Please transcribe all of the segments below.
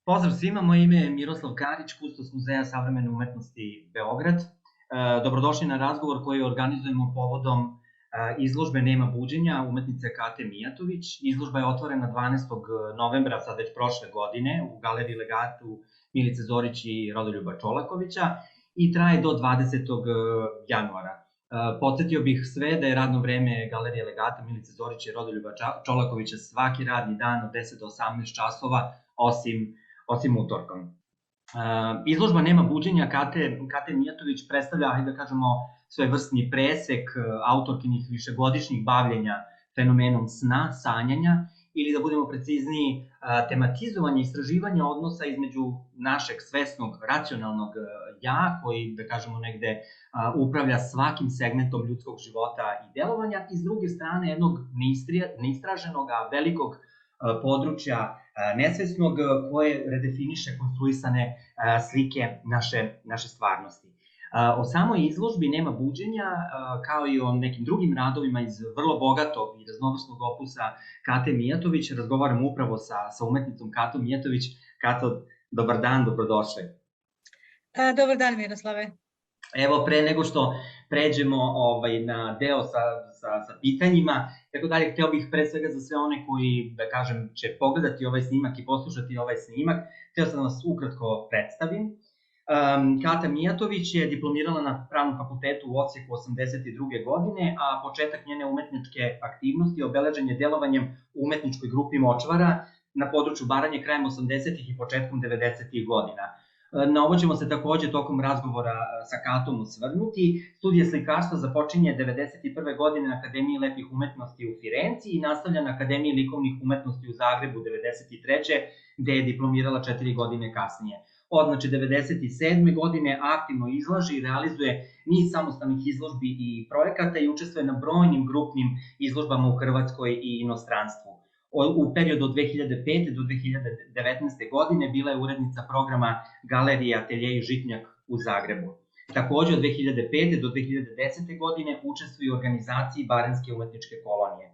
Pozdrav svima, moje ime je Miroslav Karić, kustos Muzeja savremene umetnosti Beograd. Dobrodošli na razgovor koji organizujemo povodom izložbe Nema buđenja umetnice Kate Mijatović. Izložba je otvorena 12. novembra, sad već prošle godine, u Galeriji Legatu Milice Zorić i Rodoljuba Čolakovića i traje do 20. januara. Podsjetio bih sve da je radno vreme Galerije Legata Milice Zorić i Rodoljuba Čolakovića svaki radni dan od 10 do 18 časova, osim utorkom. Izložba Nema buđenja Kate Mijatović predstavlja, hajde da kažemo, svojevrsni presek autorkinih višegodišnjih bavljenja fenomenom sna, sanjanja, ili da budemo precizniji, tematizovanje, istraživanje odnosa između našeg svesnog, racionalnog ja, koji, da kažemo, negde upravlja svakim segmentom ljudskog života i delovanja, i s druge strane jednog neistraženog, velikog područja nesvesnog koje redefiniše konstruisane slike naše stvarnosti. O samoj izložbi Nema buđenja, kao i o nekim drugim radovima iz vrlo bogatog i raznovrsnog opusa Kate Mijatović, razgovaramo upravo sa umetnicom Katom Mijatović. Kato, dobar dan, dobrodošli. Dobar dan, Miroslave. Evo, pre nego što pređemo na deo sa pitanjima, tako dalje, hteo bih pre svega za sve one koji, da kažem, će pogledati ovaj snimak i poslušati ovaj snimak, hteo sam da vas ukratko predstavim. Kata Mijatović je diplomirala na Pravnom fakultetu u Osijeku 1982. godine, a početak njene umetničke aktivnosti obeležen je delovanjem u umetničkoj grupi Močvara na području Baranje krajem 80. i početkom 90. godina. Na ovo ćemo se takođe tokom razgovora sa Katom osvrnuti. Studije slikarstva započinje 1991. godine na Akademiji lepih umetnosti u Firenci i nastavlja na Akademiji likovnih umetnosti u Zagrebu 1993. gde je diplomirala 4 godine kasnije. Od 1997. godine aktivno izlaže i realizuje niz samostalnih izložbi i projekata i učestvuje na brojnim grupnim izložbama u Hrvatskoj i inostranstvu. U periodu od 2005. do 2019. godine bila je urednica programa Galerije Atelje i Žitnjak u Zagrebu. Takođe od 2005. do 2010. godine učestvuje u organizaciji Baranjske umetničke kolonije.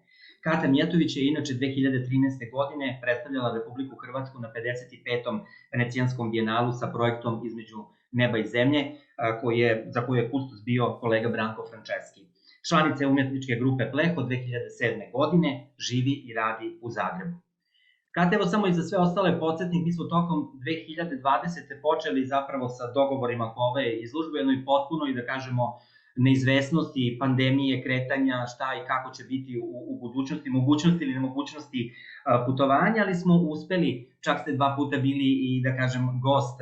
Kata Mijatović je inače 2013. godine predstavljala Republiku Hrvatsku na 55. Venecijanskom bijenalu sa projektom Između neba i zemlje, za koju je kustos bio kolega Branko Frančeski. Članica je umetničke grupe Pleh od 2007. godine, živi i radi u Zagrebu. Kata, evo samo i za sve ostale podsjetnik, mi smo tokom 2020. počeli zapravo sa dogovorima oko ove izložbe, jednoj potpunoj, da kažemo, neizvesnosti, pandemije, kretanja, šta i kako će biti u budućnosti, mogućnosti ili nemogućnosti putovanja, ali smo uspeli, čak ste 2 puta bili i, da kažem, gost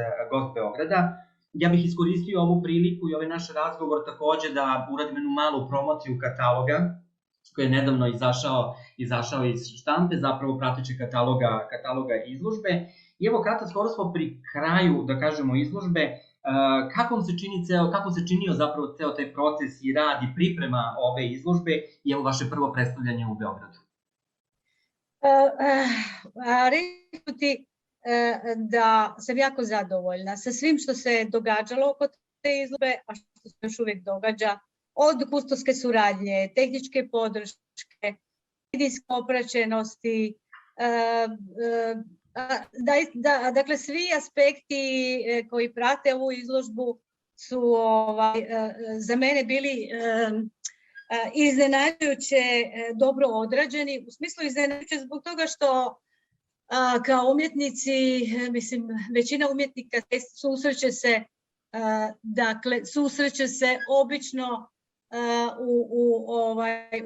Beograda. Ja bih iskoristio ovu priliku i ovaj naš razgovor takođe da uradim jednu malu promociju kataloga koji je nedavno izašao iz štampe, zapravo prateći kataloga izložbe. I evo, Kata, skoro smo pri kraju, da kažemo, izložbe. Kako se činio zapravo ceo taj proces i rad i priprema ove izložbe i evo vaše prvo predstavljanje u Beogradu? Rekao ti da sam jako zadovoljna sa svim što se događalo oko te izložbe, a što se još uvijek događa, od kustoske suradnje, tehničke podrške, medijske opraćenosti, dakle svi aspekti koji prate ovu izložbu su za mene bili iznenađujuće dobro odrađeni, u smislu iznenađujuće zbog toga što kao umjetnici, mislim, većina umjetnika susreće se obično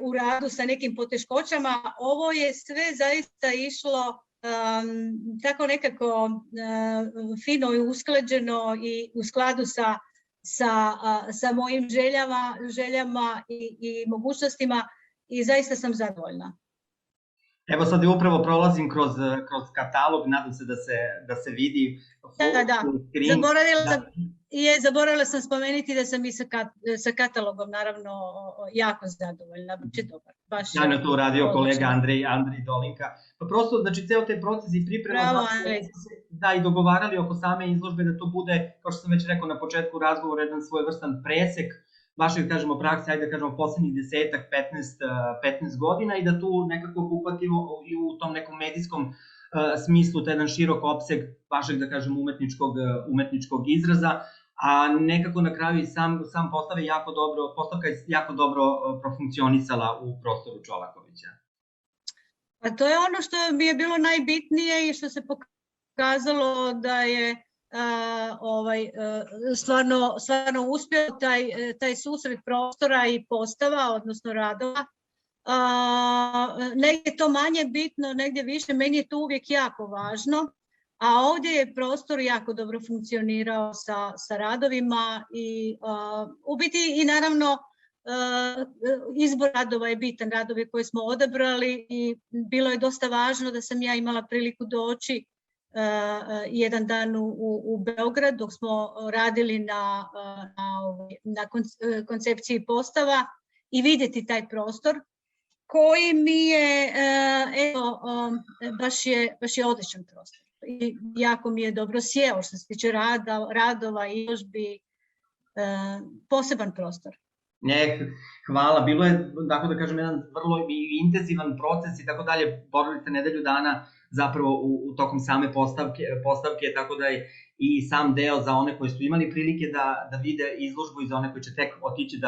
u radu sa nekim poteškoćama. Ovo je sve zaista išlo tako nekako fino i usklađeno i u skladu sa mojim željama i mogućnostima i zaista sam zadovoljna. Evo sad upravo prolazim kroz katalog, nadam se da se vidi. Zaboravila sam spomenuti da sam i sa katalogom naravno jako zadovoljna, biće dobar. Sjajno to uradio kolega Andrej Dolinka. Pa prosto, znači, ceo taj proces i priprema i dogovarali oko same izložbe da to bude, kao što sam već rekao na početku razgovora, jedan svojevrstan presek vašeg, kažemo, prakse, ajde da kažemo, poslednjih 10-15 godina i da tu nekako obuhvatimo i u tom nekom medijskom smislu, to je jedan širok opseg vašeg, da kažem, umetničkog izraza, a nekako na kraju i sam postavka je jako dobro profunkcionisala u prostoru Čolakovića. Pa to je ono što mi je bilo najbitnije i što se pokazalo da je stvarno uspio taj susret prostora i postava, odnosno radova. Negdje je to manje bitno, negdje više, meni je to uvijek jako važno, a ovdje je prostor jako dobro funkcionirao sa radovima i u biti i naravno izbor radova je bitan, radove koje smo odabrali i bilo je dosta važno da sam ja imala priliku doći jedan dan u Beograd dok smo radili na koncepciji postava i vidjeti taj prostor koji mi je, baš je odličan prostor. I jako mi je dobro sjeo što se tiče radova, izložbi, poseban prostor. Hvala, bilo je, tako da kažem, jedan vrlo intenzivan proces i tako dalje, borili ste nedelju dana zapravo u tokom same postavke, tako da je i sam deo za one koji su imali prilike da vide izložbu i za one koji će tek otići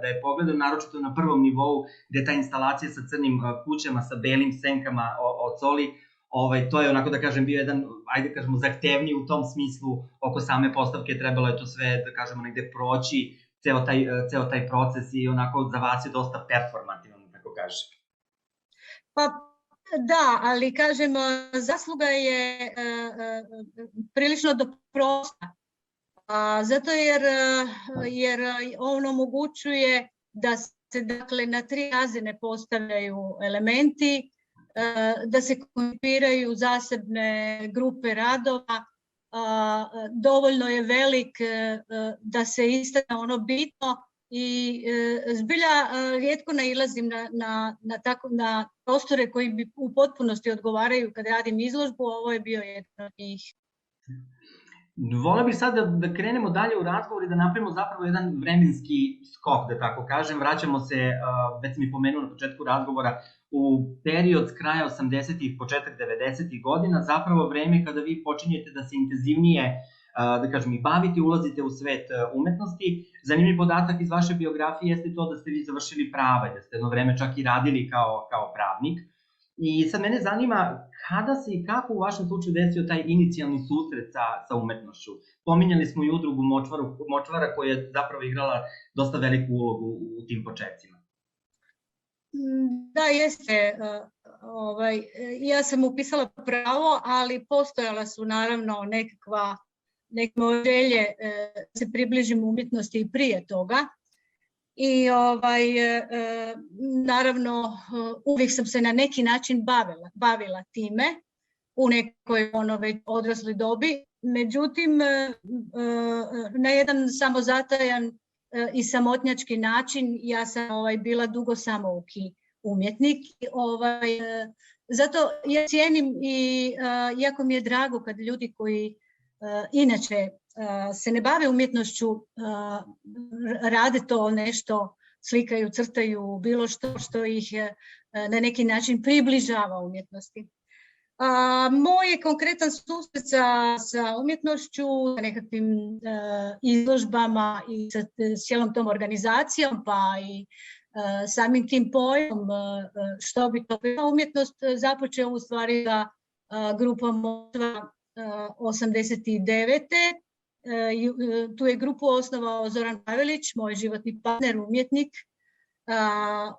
da je pogledaju, naročito na prvom nivou gde ta instalacija sa crnim kućama, sa belim senkama od soli, to je onako da kažem bio jedan, ajde kažemo, zahtevniji u tom smislu oko same postavke, trebalo je to sve da kažemo negde proći, ceo taj proces i onako za vas je dosta performativan, tako kažem. Pa da, ali kažem, zasluga je prilično do prostora, zato jer on omogućuje da se dakle na 3 razine postavljaju elementi, da se koncipiraju zasebne grupe radova, dovoljno je velik da se istakne ono bitno i zbilja rijetko nailazim na prostore koji bi u potpunosti odgovaraju kad radim izložbu, ovo je bio jedan od njih. Voleo bih sad da krenemo dalje u razgovor i da napravimo zapravo jedan vremenski skok, da tako kažem. Vraćamo se, već sam i pomenuo na početku razgovora, u period s kraja 80-ih, početak 90-ih godina, zapravo vreme kada vi počinjete da se intenzivnije, da kažem, i bavite, ulazite u svet umetnosti. Zanimljiv podatak iz vaše biografije jeste to da ste vi završili prava i da ste jedno vreme čak i radili kao pravnik. I sad mene zanima kada se i kako u vašem slučaju desio taj inicijalni susret sa umetnošću. Pominjali smo i udrugu Močvara koja je zapravo igrala dosta veliku ulogu u tim početcima. Da, jeste. Ja sam upisala pravo, ali postojala su naravno neke želje da se približim umjetnosti i prije toga. I naravno uvijek sam se na neki način bavila time u nekoj već odrasloj dobi. Međutim, na jedan samozatajan i samotnjački način ja sam bila dugo samouki umjetnik. Zato ja cijenim i jako mi je drago kad ljudi koji inače se ne bave umjetnošću, rade to nešto, slikaju, crtaju, bilo što ih na neki način približava umjetnosti. Moj je konkretan susret sa umjetnošću, sa nekakvim izložbama i sa cijelom tom organizacijom, pa i samim tim pojmom što bi to bila umjetnost, započeo u stvari sa grupom Močvara 89. Tu je grupu osnovao Zoran Pavelić, moj životni partner, umjetnik.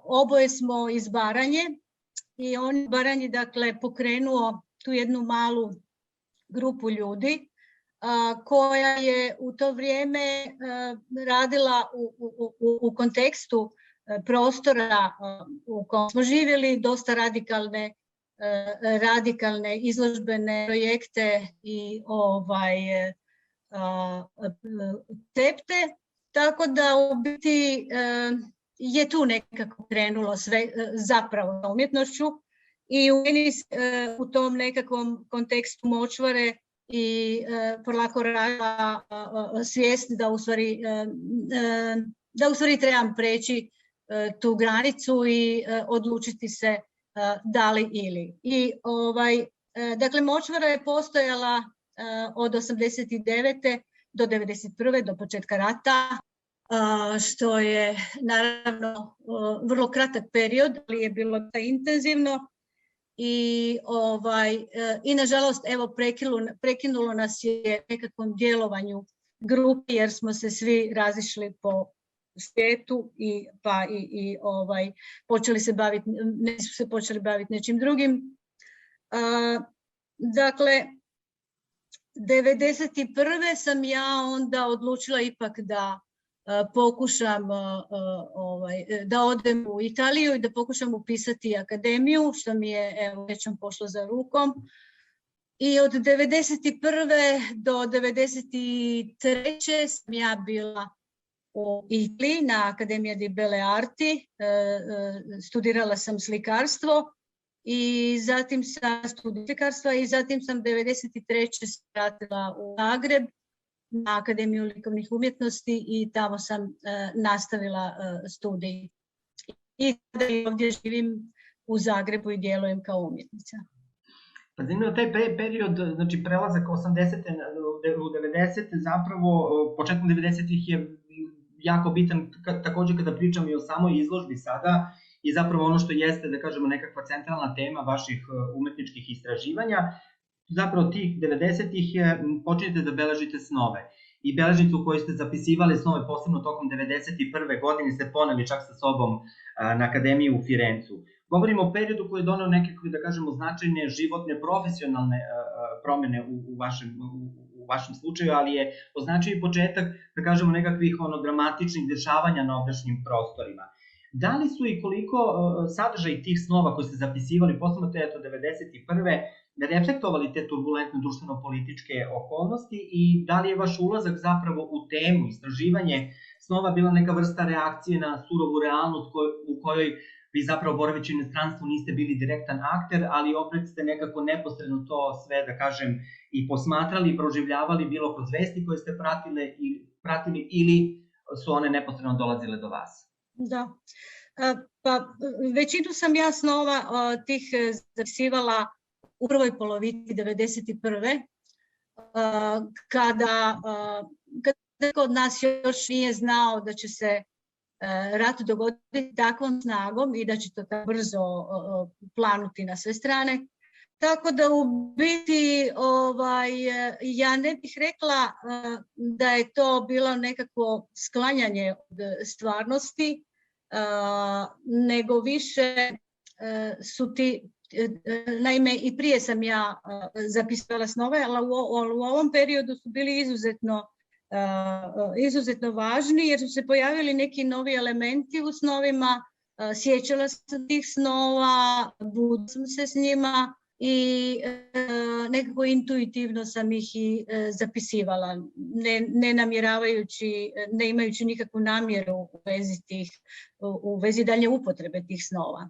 Oboje smo iz Baranje i on je Baranji pokrenuo tu jednu malu grupu ljudi koja je u to vrijeme radila u kontekstu prostora u kojem smo živjeli, dosta radikalne izložbene projekte i tepte, tako da u biti je tu nekako krenulo sve zapravo na umjetnošću i u tom nekakvom kontekstu Močvare i polako radila svijest da u stvari trebam preći tu granicu i odlučiti se da li ili. I Dakle, močvara je postojala od 89. do 91. do početka rata, što je naravno vrlo kratak period, ali je bilo intenzivno i nažalost evo prekinulo nas je nekakvom djelovanju grupi jer smo se svi razišli po svijetu i počeli se baviti nečim drugim. Dakle, 91. sam ja onda odlučila ipak da pokušam da odem u Italiju i da pokušam upisati akademiju, što mi je već pošlo za rukom. I od 91. do 93. sam ja bila u Italiji na Accademia di Belle Arti, studirala sam slikarstvo i zatim sam studirala slikarstva i zatim sam 93. se vratila u Zagreb na Akademiju likovnih umjetnosti i tamo sam nastavila studij. I sada ovdje živim u Zagrebu i djelujem kao umjetnica. Pa zanimljivo taj period, znači prelazak 80. u 90. zapravo, početkom 90-ih je jako bitan, također kada pričam i o samoj izložbi sada, i zapravo ono što jeste, da kažemo, nekakva centralna tema vaših umetničkih istraživanja, zapravo tih 90-ih počinjete da beležite snove. I beležnicu u kojoj ste zapisivali snove, posebno tokom 91. godine, ste poneli čak sa sobom na Akademiju u Firencu. Govorimo o periodu koji je doneo nekakve, da kažemo, značajne životne, profesionalne promene u vašem slučaju, ali je označio i početak, da kažemo, nekakvih dramatičnih dešavanja na ovdašnjim prostorima. Da li su i koliko sadržaj tih snova koje ste zapisivali, posebno te 91. reflektovali te turbulentne društveno-političke okolnosti i da li je vaš ulazak zapravo u temu, istraživanje snova bila neka vrsta reakcije na surovu realnost u kojoj vi zapravo boraveći u inostranstvu niste bili direktan akter, ali opet ste nekako neposredno to sve, da kažem, i posmatrali i proživljavali bilo kroz vesti koje ste pratili ili su one neposredno dolazile do vas? Da, pa većinu sam ja snova tih zapisivala u prvoj polovici 91. Kada neko od nas još nije znao da će se rat dogoditi takvom snagom i da će to tako brzo planuti na sve strane. Tako da u biti ja ne bih rekla da je to bilo nekako sklanjanje od stvarnosti, nego više su ti, naime i prije sam ja zapisavala snove, ali u ovom periodu su bili izuzetno važni jer su se pojavili neki novi elementi u snovima, sjećala sam tih snova, budila sam se s njima i nekako intuitivno sam ih i zapisivala, ne namjeravajući, ne imajući nikakvu namjeru u vezi dalje upotrebe tih snova.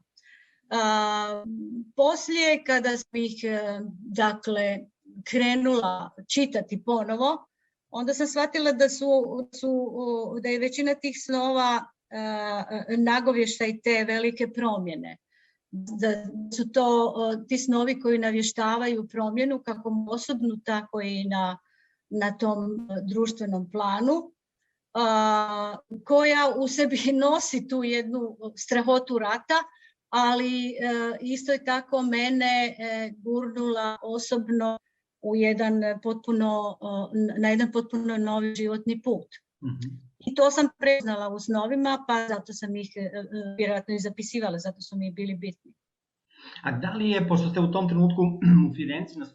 Poslije, kada sam ih krenula čitati ponovo, onda sam shvatila da je većina tih snova nagovještaj te velike promjene. Da su to ti snovi koji navještavaju promjenu kako osobnu, tako i na tom društvenom planu, koja u sebi nosi tu jednu strahotu rata, ali isto je tako mene gurnula osobno na jedan potpuno novi životni put. Mm-hmm. I to sam prepoznala u snovima, pa zato sam ih vjerojatno i zapisivala, zato su mi bili bitni. A da li je, pošto ste u tom trenutku u Firenci na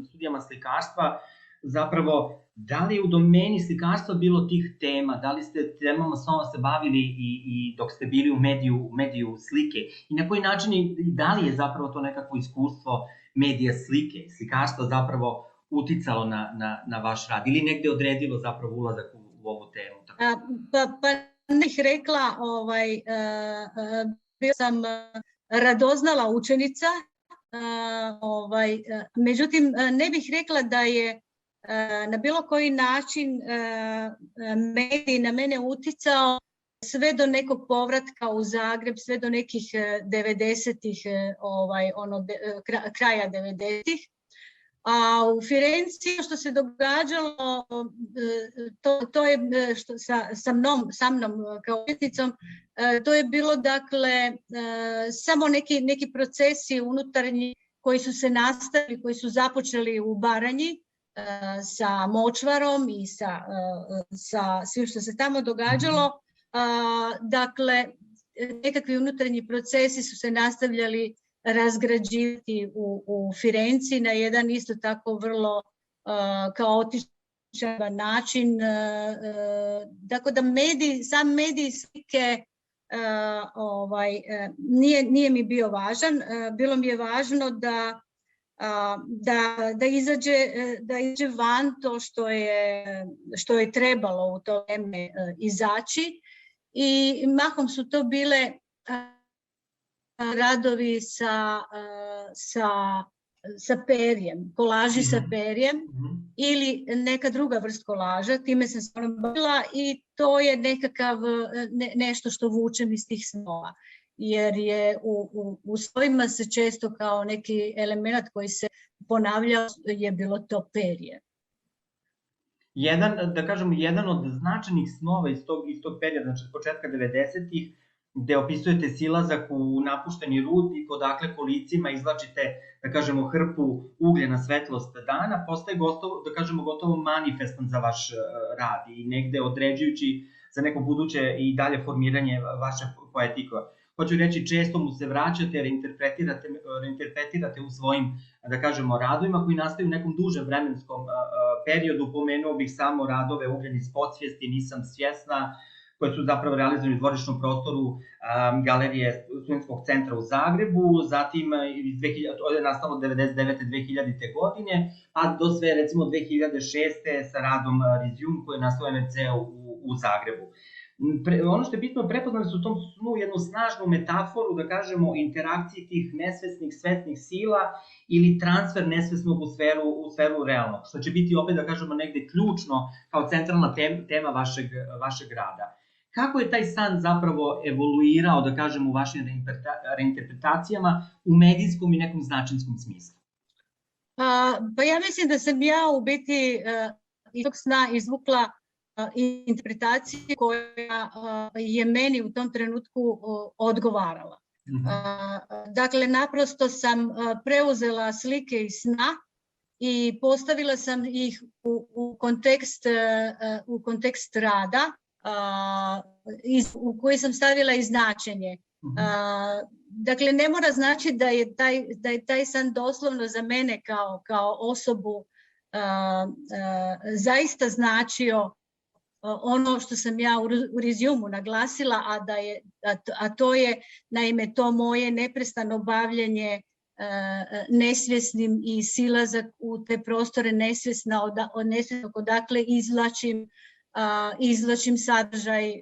studijama slikarstva, zapravo, da li je u domeni slikarstva bilo tih tema, da li ste temama snova se bavili i dok ste bili u mediju slike i na koji način i da li je zapravo to nekakvo iskustvo medija slike, slikarstva zapravo uticalo na vaš rad ili negde odredilo zapravo ulazak u ovu temu? Pa ne bih rekla, bio sam radoznala učenica, međutim ne bih rekla da je na bilo koji način medij na mene uticao sve do nekog povratka u Zagreb, sve do nekih 90-ih, kraja 90-ih. A u Firenci što se događalo, to je sa mnom kao umjetnicom, to je bilo dakle samo neki procesi unutarnji koji su se nastavili, koji su započeli u Baranji sa močvarom i sa svim što se tamo događalo. Dakle, nekakvi unutarnji procesi su se nastavljali razgrađivati u Firenci na jedan isto tako vrlo kaotičan način. Tako da sam medij slike nije mi bio važan. Bilo mi je važno da izađe van to što je trebalo u to vreme izaći. I mahom su to bile radovi sa perjem, kolaži sa perjem ili neka druga vrst kolaža. Time sam se bavila i to je nešto što vučem iz tih snova. Jer je u snovima se često kao neki element koji se ponavljao je bilo to perje. Jedan od značajnih snova iz tog perioda, znači početka 90-ih, gde opisujete silazak u napušteni rudnik, odakle kolicima izvlačite, hrpu ugljena svetlost dana, postaje gotovo manifestan za vaš rad i negde određujući za neko buduće i dalje formiranje vaše poetike. Hoću reći, često mu se vraćate, reinterpretirate u svojim, radovima koji nastaju u nekom dužem vremenskom periodu. Pomenuo bih samo radove Ugljen iz podsvijesti, Nisam svjesna, koje su zapravo realizovane u dvorišnom prostoru Galerije Studentskog centra u Zagrebu, zatim to je nastalo 99-2000. godine, a do sve recimo 2006. sa radom Resume koji je nastao MRC u Zagrebu. Ono što je bitno, prepoznali su u tom snu jednu snažnu metaforu, interakciji tih nesvesnih, svesnih sila ili transfer nesvesnog u sferu realnog, što će biti opet, negde ključno kao centralna tema vašeg rada. Kako je taj san zapravo evoluirao, u vašim reinterpretacijama u medijskom i nekom značinskom smislu? Pa ja mislim da sam ja u biti iz tog sna izvukla interpretaciju koja je meni u tom trenutku odgovarala. Dakle, naprosto sam preuzela slike iz sna i postavila sam ih u kontekst rada, u koji sam stavila i značenje. Dakle, ne mora značiti da je taj san doslovno za mene kao osobu zaista značio ono što sam ja u Resumu naglasila, a to je naime to moje neprestano bavljenje nesvjesnim i silazak u te prostore nesvjesnog odakle izvlačim sadržaj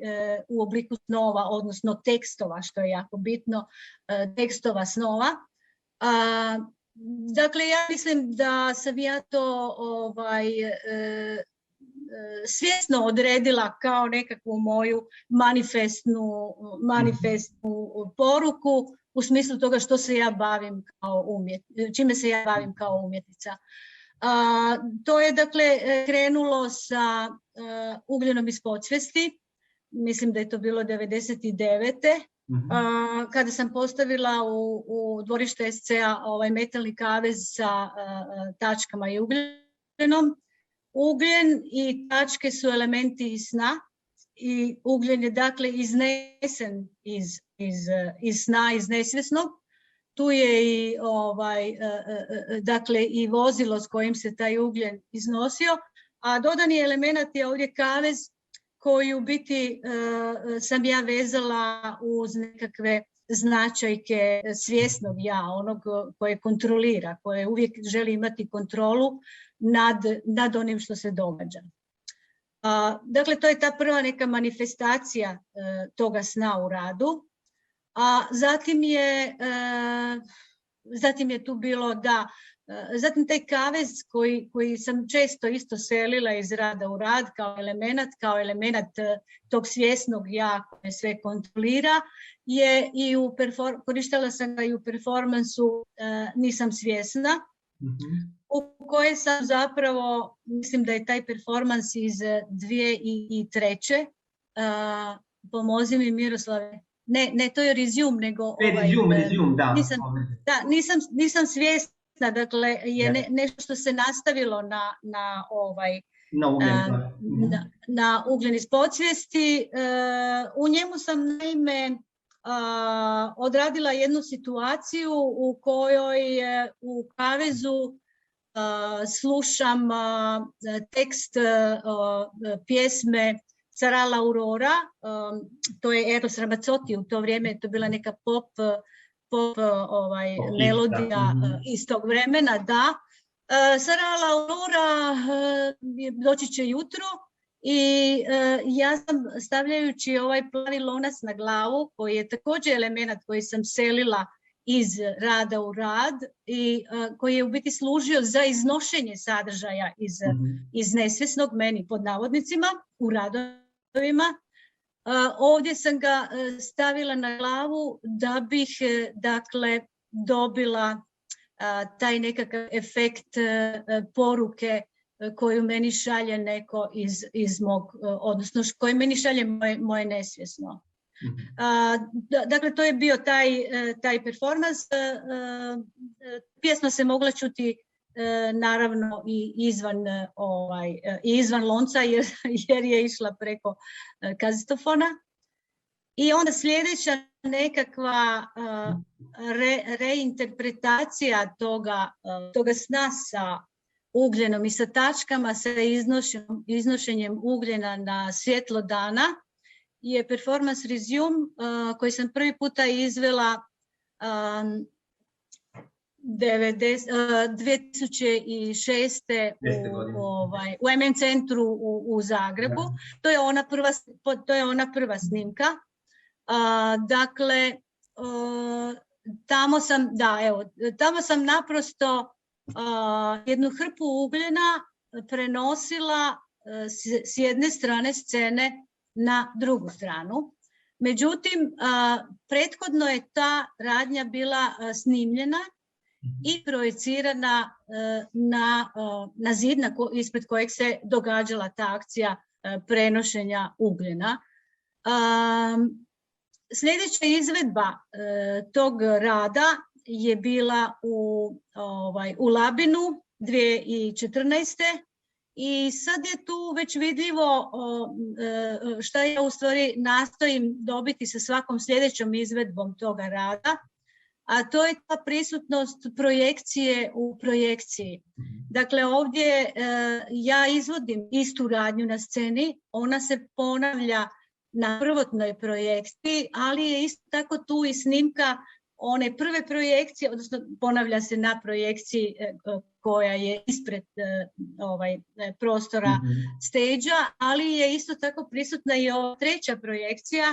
u obliku snova, odnosno tekstova, što je jako bitno, tekstova snova. Dakle, ja mislim da sam ja to svjesno odredila kao nekakvu moju manifestnu poruku u smislu toga što se ja bavim čime se ja bavim kao umjetnica. To je dakle krenulo sa Ugljenom iz podsvijesti, mislim da je to bilo 99. Kada sam postavila u dvorište SC-a metalni kavez sa tačkama i ugljenom. Ugljen i tačke su elementi iz sna i ugljen je dakle iznesen iz sna, iz nesvjesnog. Tu je i dakle i vozilo s kojim se taj ugljen iznosio, a dodani element je ovdje kavez koji u biti sam ja vezala uz nekakve značajke svjesnog ja, onog koje kontrolira, koje uvijek želi imati kontrolu nad onim što se događa. Dakle, to je ta prva neka manifestacija toga sna u radu. A zatim je tu bilo Zatim taj kavez koji sam često isto selila iz rada u rad kao element tog svjesnog ja koje sve kontrolira, je i korištila sam ga i u performansu Nisam svjesna, u kojoj sam zapravo, mislim da je taj performans iz 2003. Pomozi mi Miroslave. Ne, to je Resume, nego... Resume, da. Nisam svjesna, dakle, je nešto što se nastavilo na ugljen iz podsvijesti. U njemu sam naime odradila jednu situaciju u kojoj u kavezu slušam tekst pjesme Sarala Aurora, to je Eros Ramazzotti, u to vrijeme to bila neka pop melodija iz tog vremena, da. Sarala Aurora doći će jutro i ja sam, stavljajući ovaj plavi lonac na glavu, koji je također element koji sam selila iz rada u rad i koji je u biti služio za iznošenje sadržaja iz nesvjesnog, meni pod navodnicima, u radovima. Ovdje sam ga stavila na glavu da bih, dakle, dobila taj nekakav efekt poruke koju meni šalje neko iz mog, odnosno koji meni šalje moje nesvjesno. Dakle, to je bio taj performans. Pjesma se mogla čuti naravno i izvan lonca jer je išla preko kazetofona. I onda sljedeća nekakva reinterpretacija toga sna sa ugljenom i sa tačkama, sa iznošenjem ugljena na svjetlo dana je performans Resume koji sam prvi puta izvela 2006. u MM centru u Zagrebu. To je ona prva snimka. Dakle, tamo sam naprosto jednu hrpu ugljena prenosila s jedne strane scene na drugu stranu. Međutim, prethodno je ta radnja bila snimljena i projecirana na zid ispred kojeg se događala ta akcija prenošenja ugljena. Sljedeća izvedba tog rada je bila u Labinu 2014. I sad je tu već vidljivo šta ja u stvari nastojim dobiti sa svakom sljedećom izvedbom toga rada, a to je ta prisutnost projekcije u projekciji. Dakle, ovdje ja izvodim istu radnju na sceni, ona se ponavlja na prvotnoj projekciji, ali je isto tako tu i snimka one prve projekcije, odnosno ponavlja se na projekciji koja je ispred prostora stage-a, ali je isto tako prisutna i treća projekcija,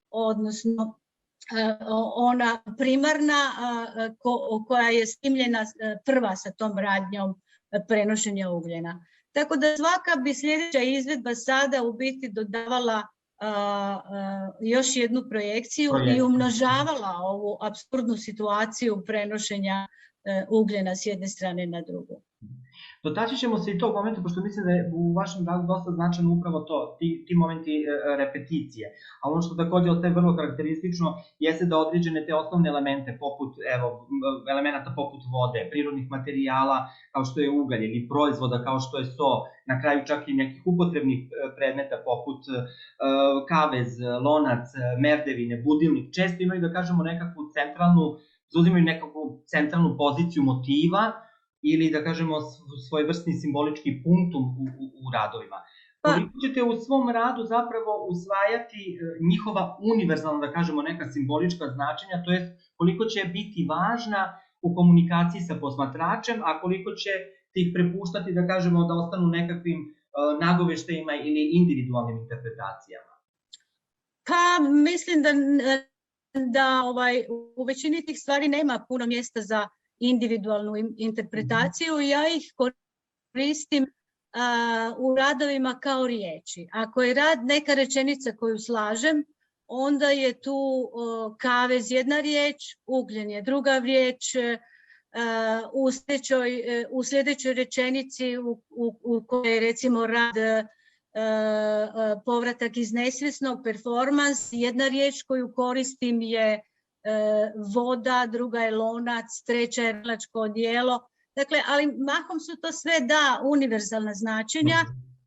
odnosno ona primarna koja je snimljena prva sa tom radnjom prenošenja ugljena. Tako da svaka bi sljedeća izvedba sada u biti dodavala još jednu projekciju i umnožavala ovu apsurdnu situaciju prenošenja ugljena s jedne strane na drugu. Dotaći ćemo se i tog momenta, pošto mislim da je u vašem radu dosta značajno upravo to, ti momenti repeticije. A ono što također ostaje vrlo karakteristično jeste da određene te osnovne elemente, elemenata poput vode, prirodnih materijala kao što je ugalj ili proizvoda kao što je so, na kraju čak i nekih upotrebnih predmeta poput kavez, lonac, merdevine, budilnik, često imaju da kažemo nekakvu zauzimaju nekakvu centralnu poziciju motiva ili da kažemo svojevrsni simbolički punktum u radovima. Koliko ćete u svom radu zapravo usvajati njihova univerzalna, da kažemo, neka simbolička značenja, to jest koliko će biti važna u komunikaciji sa posmatračem, a koliko će ih prepuštati, da kažemo, da ostanu nekakvim nagoveštajima ili individualnim interpretacijama? Pa mislim da u većini tih stvari nema puno mjesta individualnu interpretaciju i ja ih koristim u radovima kao riječi. Ako je rad neka rečenica koju slažem, onda je tu kavez jedna riječ, ugljen je druga riječ, u sljedećoj rečenici u kojoj je recimo rad povratak iz nesvjesnog, performans, jedna riječ koju koristim je voda, druga je lonac, treća je rilačko odijelo. Dakle, ali mahom su to sve univerzalna značenja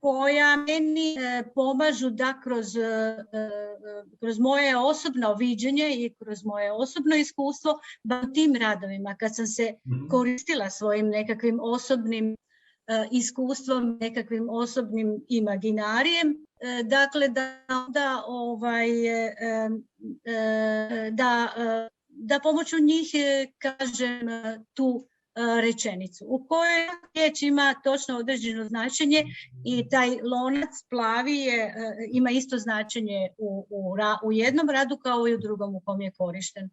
koja meni pomažu da kroz moje osobno viđenje i kroz moje osobno iskustvo u tim radovima, kad sam se koristila svojim nekakvim osobnim iskustvom, nekakvim osobnim imaginarijem, dakle da pomoću njih kažem tu rečenicu u kojoj riječ ima točno određeno značenje i taj lonac plavi ima isto značenje u jednom radu kao i u drugom u kom je korišten.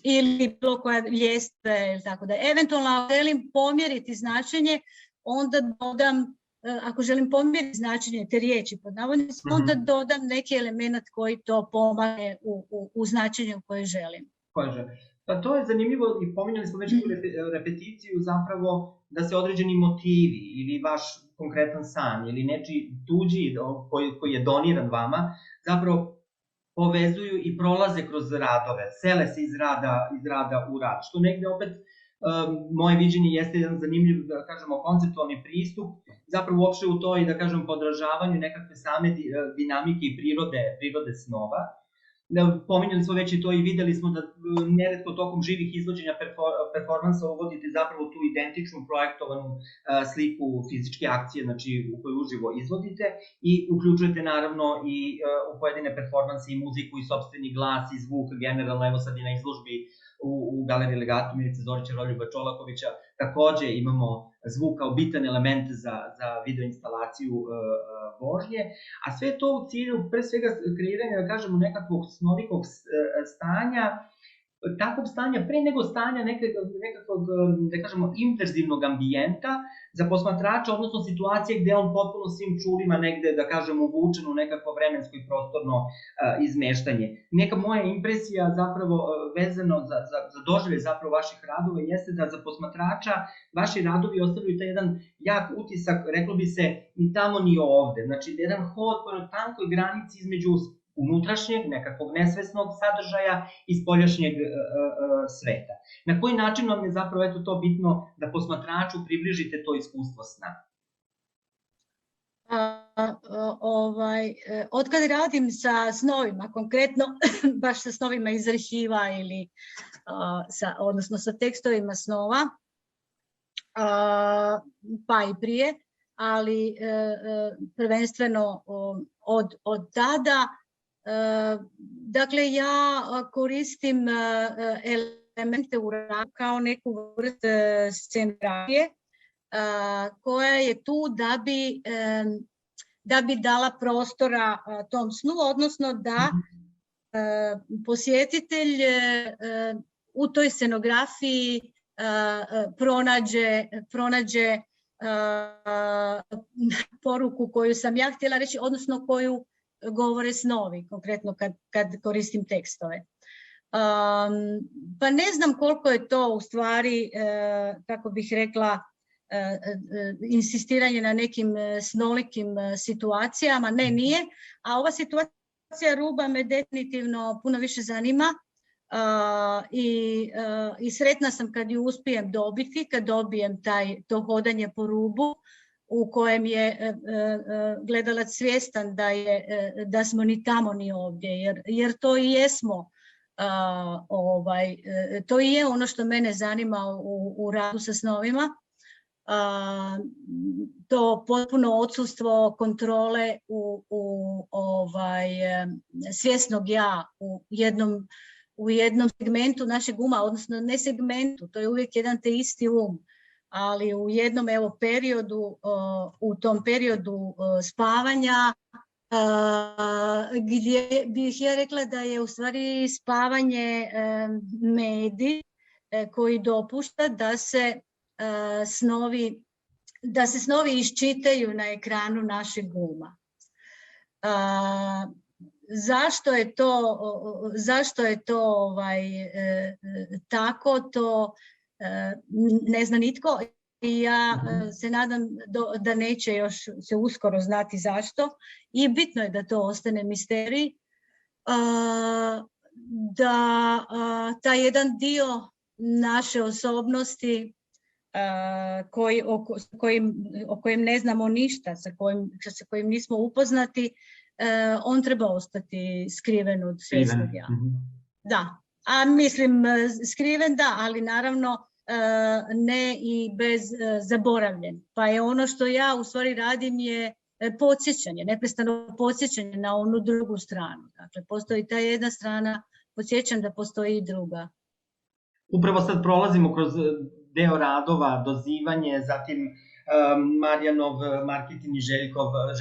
Ili bilo koja ljestve ili tako da. Eventualno ako želim pomjeriti značenje, onda dodam, ako želim pomjeriti značenje te riječi pod navodnicima, onda dodam neki element koji to pomaže u značenju koje želim. Pa to je zanimljivo i pominjali smo već repeticiju zapravo da se određeni motivi ili vaš konkretan san ili nečiji tuđi koji je doniran vama zapravo povezuju i prolaze kroz radove, sele se iz rada u rad, što negde opet moje viđenje jeste jedan zanimljiv, da kažemo, konceptualni pristup, zapravo uopšte u toj, da kažem, podražavanju nekakve same dinamike i prirode snova. Pominjali smo već i to i videli smo da neretko tokom živih izvođenja performansa uvodite zapravo tu identičnu projektovanu sliku fizičke akcije, znači u kojoj uživo izvodite i uključujete naravno i u pojedine performanse i muziku i sopstveni glas i zvuk, generalno evo sad i na izložbi u Galeriji Legatu Milice Zorića, Roljuba Čolakovića, takođe imamo zvuk kao bitan element za videoinstalaciju vožnje, a sve to u cilju pre svega kreiranja, da kažemo, nekakvog snovikog stanja, takvog stanja pre nego stanja nekakvog, da kažemo, inverzivnog ambijenta za posmatrača, odnosno situacije gde on potpuno svim čulima negde, da kažemo, uvučen u nekakvo vremensko i prostorno izmeštanje. Neka moja impresija zapravo vezano za doživljaj zapravo vaših radova jeste da za posmatrača vaši radovi ostavljaju taj jedan jak utisak, reklo bi se, ni tamo ni ovde. Znači, jedan hod po tankoj granici između unutrašnjeg, nekakvog nesvesnog sadržaja i spoljašnjeg sveta. Na koji način vam je zapravo to bitno da posmatraču približite to iskustvo sna? Otkad radim sa snovima, konkretno baš sa snovima iz arhiva ili odnosno sa tekstovima snova, pa i prije, ali prvenstveno od tada. Dakle, ja koristim elemente u radu kao neku vrstu scenografije koja je tu da bi dala prostora tom snu, odnosno da posjetitelj u toj scenografiji pronađe poruku koju sam ja htjela reći, odnosno koju govore snovi, konkretno kad koristim tekstove. Pa ne znam koliko je to u stvari, kako bih rekla, insistiranje na nekim snolikim situacijama. Ne, nije. A ova situacija ruba me definitivno puno više zanima i sretna sam kad ju uspijem dobiti, kad dobijem to hodanje po rubu u kojem je gledalac svjestan da smo ni tamo ni ovdje, jer to i jesmo. To i je ono što mene zanima u radu sa snovima. To potpuno odsustvo kontrole svjesnog ja u jednom segmentu našeg uma, odnosno ne segmentu, to je uvijek jedan te isti ali u jednom periodu, u tom periodu spavanja, gdje bih ja rekla da je u stvari spavanje medij koji dopušta da se snovi iščitaju na ekranu našeg uma. Zašto je to tako, to ne zna nitko i ja se nadam da neće još se uskoro znati zašto i bitno je da to ostane misterij, da taj jedan dio naše osobnosti o kojem ne znamo ništa, sa kojim nismo upoznati, on treba ostati skriven od svjesnog ja. Da, a mislim skriven da, ali naravno ne i bez zaboravljen. Pa je ono što ja u stvari radim je podsjećanje, neprestano podsjećanje na onu drugu stranu. Dakle, postoji ta jedna strana, podsjećam da postoji i druga. Upravo sad prolazimo kroz deo radova, dozivanje, zatim Marijanov marketing i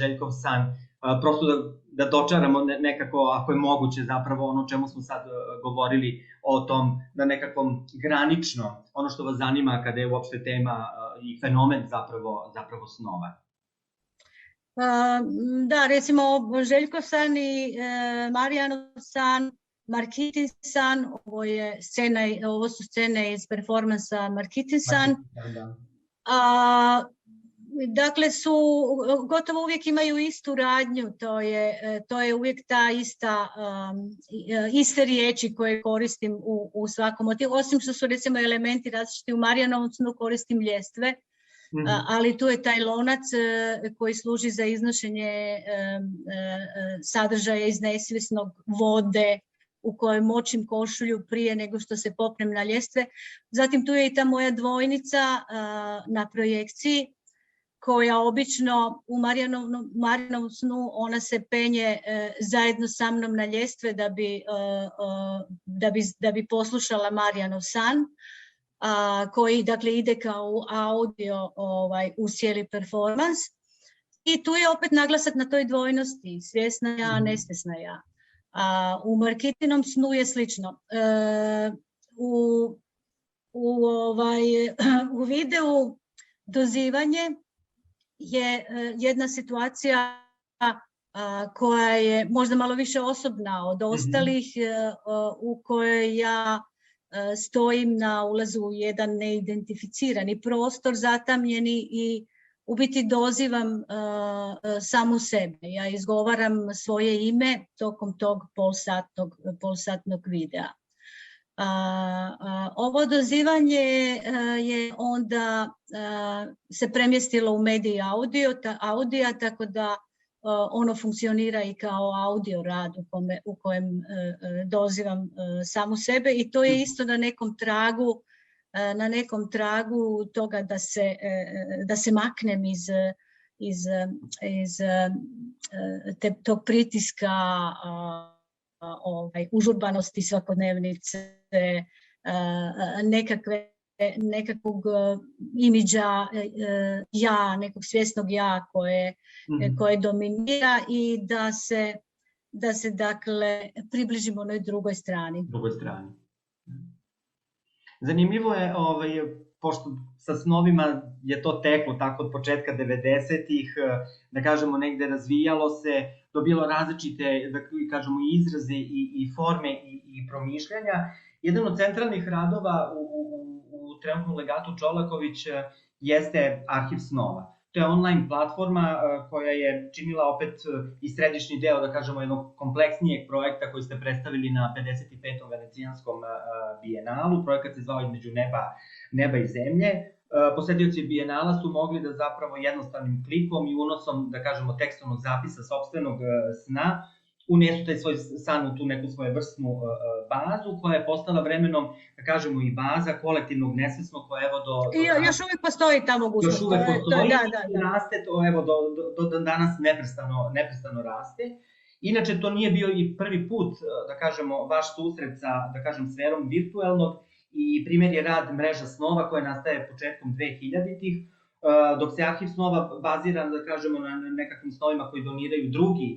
Željkov san. Prosto da dočaramo nekako, ako je moguće, zapravo ono o čemu smo sad govorili, o tom da nekakvom granično, ono što vas zanima kada je uopšte tema i fenomen zapravo snova. Da, recimo Željkov san i Marijanov san, Markitin san, ovo su scene iz performansa Markitin san. Dakle, gotovo uvijek imaju istu radnju, to je uvijek ta iste riječi koje koristim u svakom od tih, osim što su recimo elementi različiti. U Marijanovom snu koristim ljestve, ali tu je taj lonac koji služi za iznošenje sadržaja iz nesvjesnog, vode, u kojoj močim košulju prije nego što se popnem na ljestve. Zatim tu je i ta moja dvojnica na projekciji, koja obično u Marijanovom snu, ona se penje zajedno sa mnom na ljestve da bi poslušala Marijanov san, koji dakle ide kao audio u cijeli performans. I tu je opet naglasak na toj dvojnosti, svjesna ja, nesvjesna ja. U Markitinom snu je slično. U videu dozivanje je jedna situacija koja je možda malo više osobna od ostalih, u kojoj ja stojim na ulazu u jedan neidentificirani prostor, zatamljeni, i u biti dozivam samu sebe. Ja izgovaram svoje ime tokom tog polsatnog videa. Ovo dozivanje je onda se premjestilo u medij audija, tako da ono funkcionira i kao audio rad u kojem dozivam samu sebe, i to je isto na nekom tragu toga da se maknem iz tog pritiska užurbanosti svakodnevnice, nekakvog imidža ja, nekog svjesnog ja koje dominira, i da se dakle približimo onoj drugoj strani. Zanimljivo je, pošto sa snovima je to teklo tako od početka 90-ih, da kažemo negde razvijalo se, dobilo različite, da kažemo, izraze i forme i promišljanja. Jedan od centralnih radova u trenutnom legatu Čolaković jeste Arhiv snova. To je online platforma koja je činila opet i središnji deo, da kažemo, jednog kompleksnijeg projekta koji ste predstavili na 55. Venecijanskom bijenalu. Projekat se zvao Između neba i zemlje. Posetioci bijenala su mogli da zapravo jednostavnim klikom i unosom, da kažemo, tekstovnog zapisa sopstvenog sna unesu taj svoj san u tu neku svojevrsnu bazu, koja je postala vremenom, da kažemo, i baza kolektivnog nesvesnog, koja evo još uvijek postoji ta mogućnost. Još uvijek postoji i raste, to evo do danas neprestano raste. Inače, to nije bio i prvi put, da kažemo, vaš susret sa, da kažem, sferom virtualnog, i primjer je rad Mreža snova koja nastaje početkom 2000-ih, dok se Arhiv snova bazira, da kažemo, na nekakvim snovima koji doniraju drugi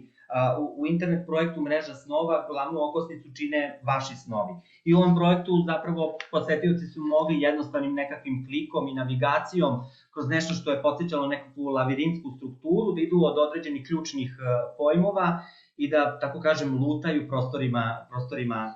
U internet projektu Mreža snova glavnu okosnicu čine vaši snovi. I u ovom projektu zapravo posetioci su mogli jednostavnim nekakvim klikom i navigacijom kroz nešto što je podsjećalo nekakvu lavirintsku strukturu, da idu od određenih ključnih pojmova i da, tako kažem, lutaju prostorima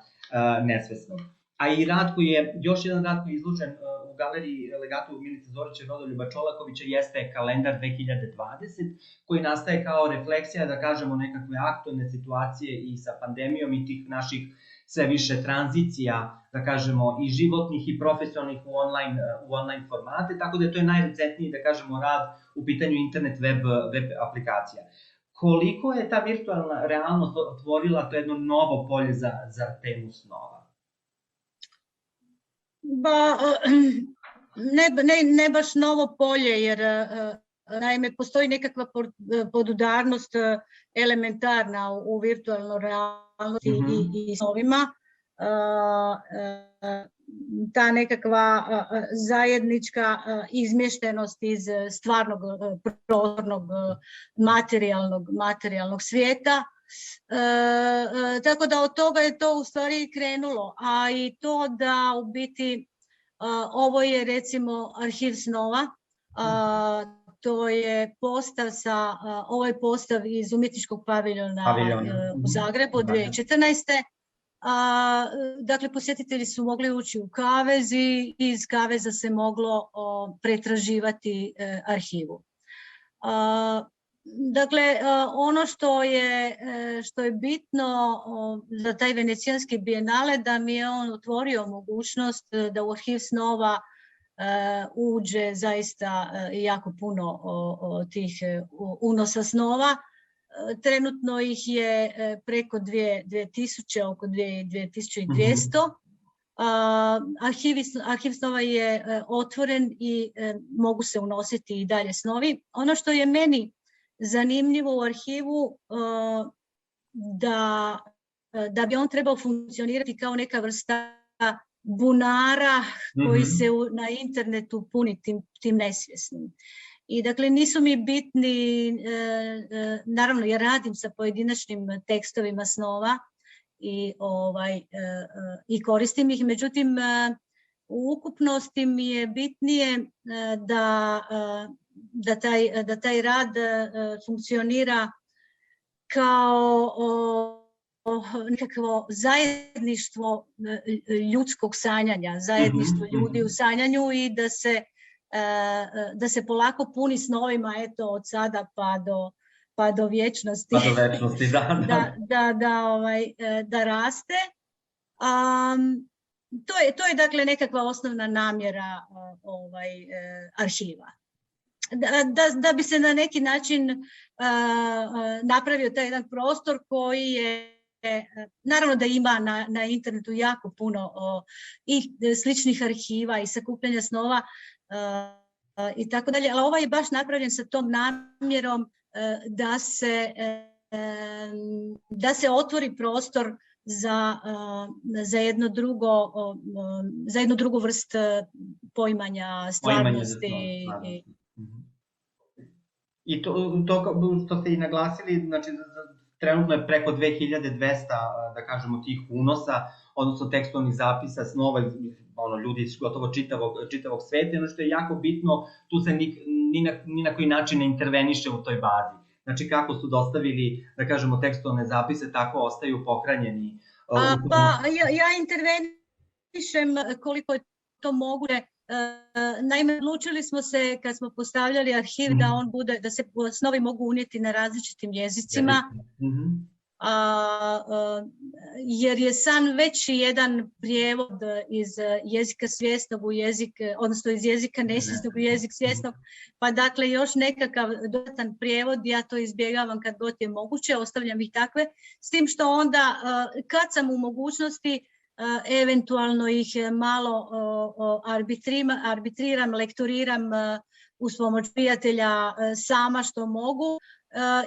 nesvesnog. A i rad koji je, još jedan rad koji je izložen u galeriji Legatu Milice Zorića i Rodoljuba Čolakovića jeste Kalendar 2020, koji nastaje kao refleksija, da kažemo, nekakve aktualne situacije i sa pandemijom i tih naših sve više tranzicija, da kažemo, i životnih i profesionalnih u online formate, tako da to je najrecentniji, da kažemo, rad u pitanju internet web aplikacija. Koliko je ta virtualna realnost otvorila to jedno novo polje za temu snova? Ne baš novo polje, jer naime postoji nekakva podudarnost elementarna u virtualnoj realnosti i snovima. Ta nekakva zajednička izmještenost iz stvarnog prostornog materijalnog svijeta. Tako da od toga je to u stvari krenulo, a i to da u biti ovo je recimo arhiv snova, to je ovo je postav iz umjetničkog paviljona u Zagrebu 2014. Dakle, posjetitelji su mogli ući u kavez i iz kaveza se moglo pretraživati arhivu. Dakle, ono što je bitno za taj venecijanski bijenale, da mi je on otvorio mogućnost da u arhiv snova uđe zaista jako puno tih unosa snova. Trenutno ih je preko 2000, oko 2200. Arhiv snova je otvoren i mogu se unositi i dalje snovi. Ono što je meni zanimljivo u arhivu, da bi on trebao funkcionirati kao neka vrsta bunara koji se na internetu puni tim nesvjesnim. I dakle nisu mi bitni, naravno ja radim sa pojedinačnim tekstovima snova i koristim ih, međutim u ukupnosti mi je bitnije da taj rad funkcionira kao nekakvo zajedništvo ljudskog sanjanja, zajedništvo ljudi u sanjanju i da se polako puni snovima, eto, od sada pa do vječnosti. Pa do vječnosti, da raste. To je dakle nekakva osnovna namjera arhiva. Da bi se na neki način napravio taj jedan prostor koji je, naravno da ima na internetu jako puno i sličnih arhiva i sakupljanja snova i tako dalje, ali ovaj je baš napravljen sa tom namjerom da se otvori prostor za jednu drugu vrst poimanja stvarnosti. I to što ste i naglasili, znači trenutno je preko 2200, da kažemo, tih unosa, odnosno tekstualnih zapisa, snova, ljudi iz gotovo čitavog sveta. Ono što je jako bitno, tu se ni na koji način ne interveniše u toj bazi. Znači kako su dostavili, da kažemo, tekstualne zapise, tako ostaju pohranjeni. Ja intervenišem koliko je to moguće. Naime, odlučili smo se kad smo postavljali arhiv da se snovi mogu unijeti na različitim jezicima, jer je san već jedan prijevod iz jezika svjesnog u jezik, odnosno iz jezika nesvjesnog u jezik svjesnog, pa dakle još nekakav dodatan prijevod, ja to izbjegavam kad god je moguće, ostavljam ih takve, s tim što onda kad sam u mogućnosti eventualno ih malo arbitriram, lektoriram uz pomoć prijatelja sama što mogu,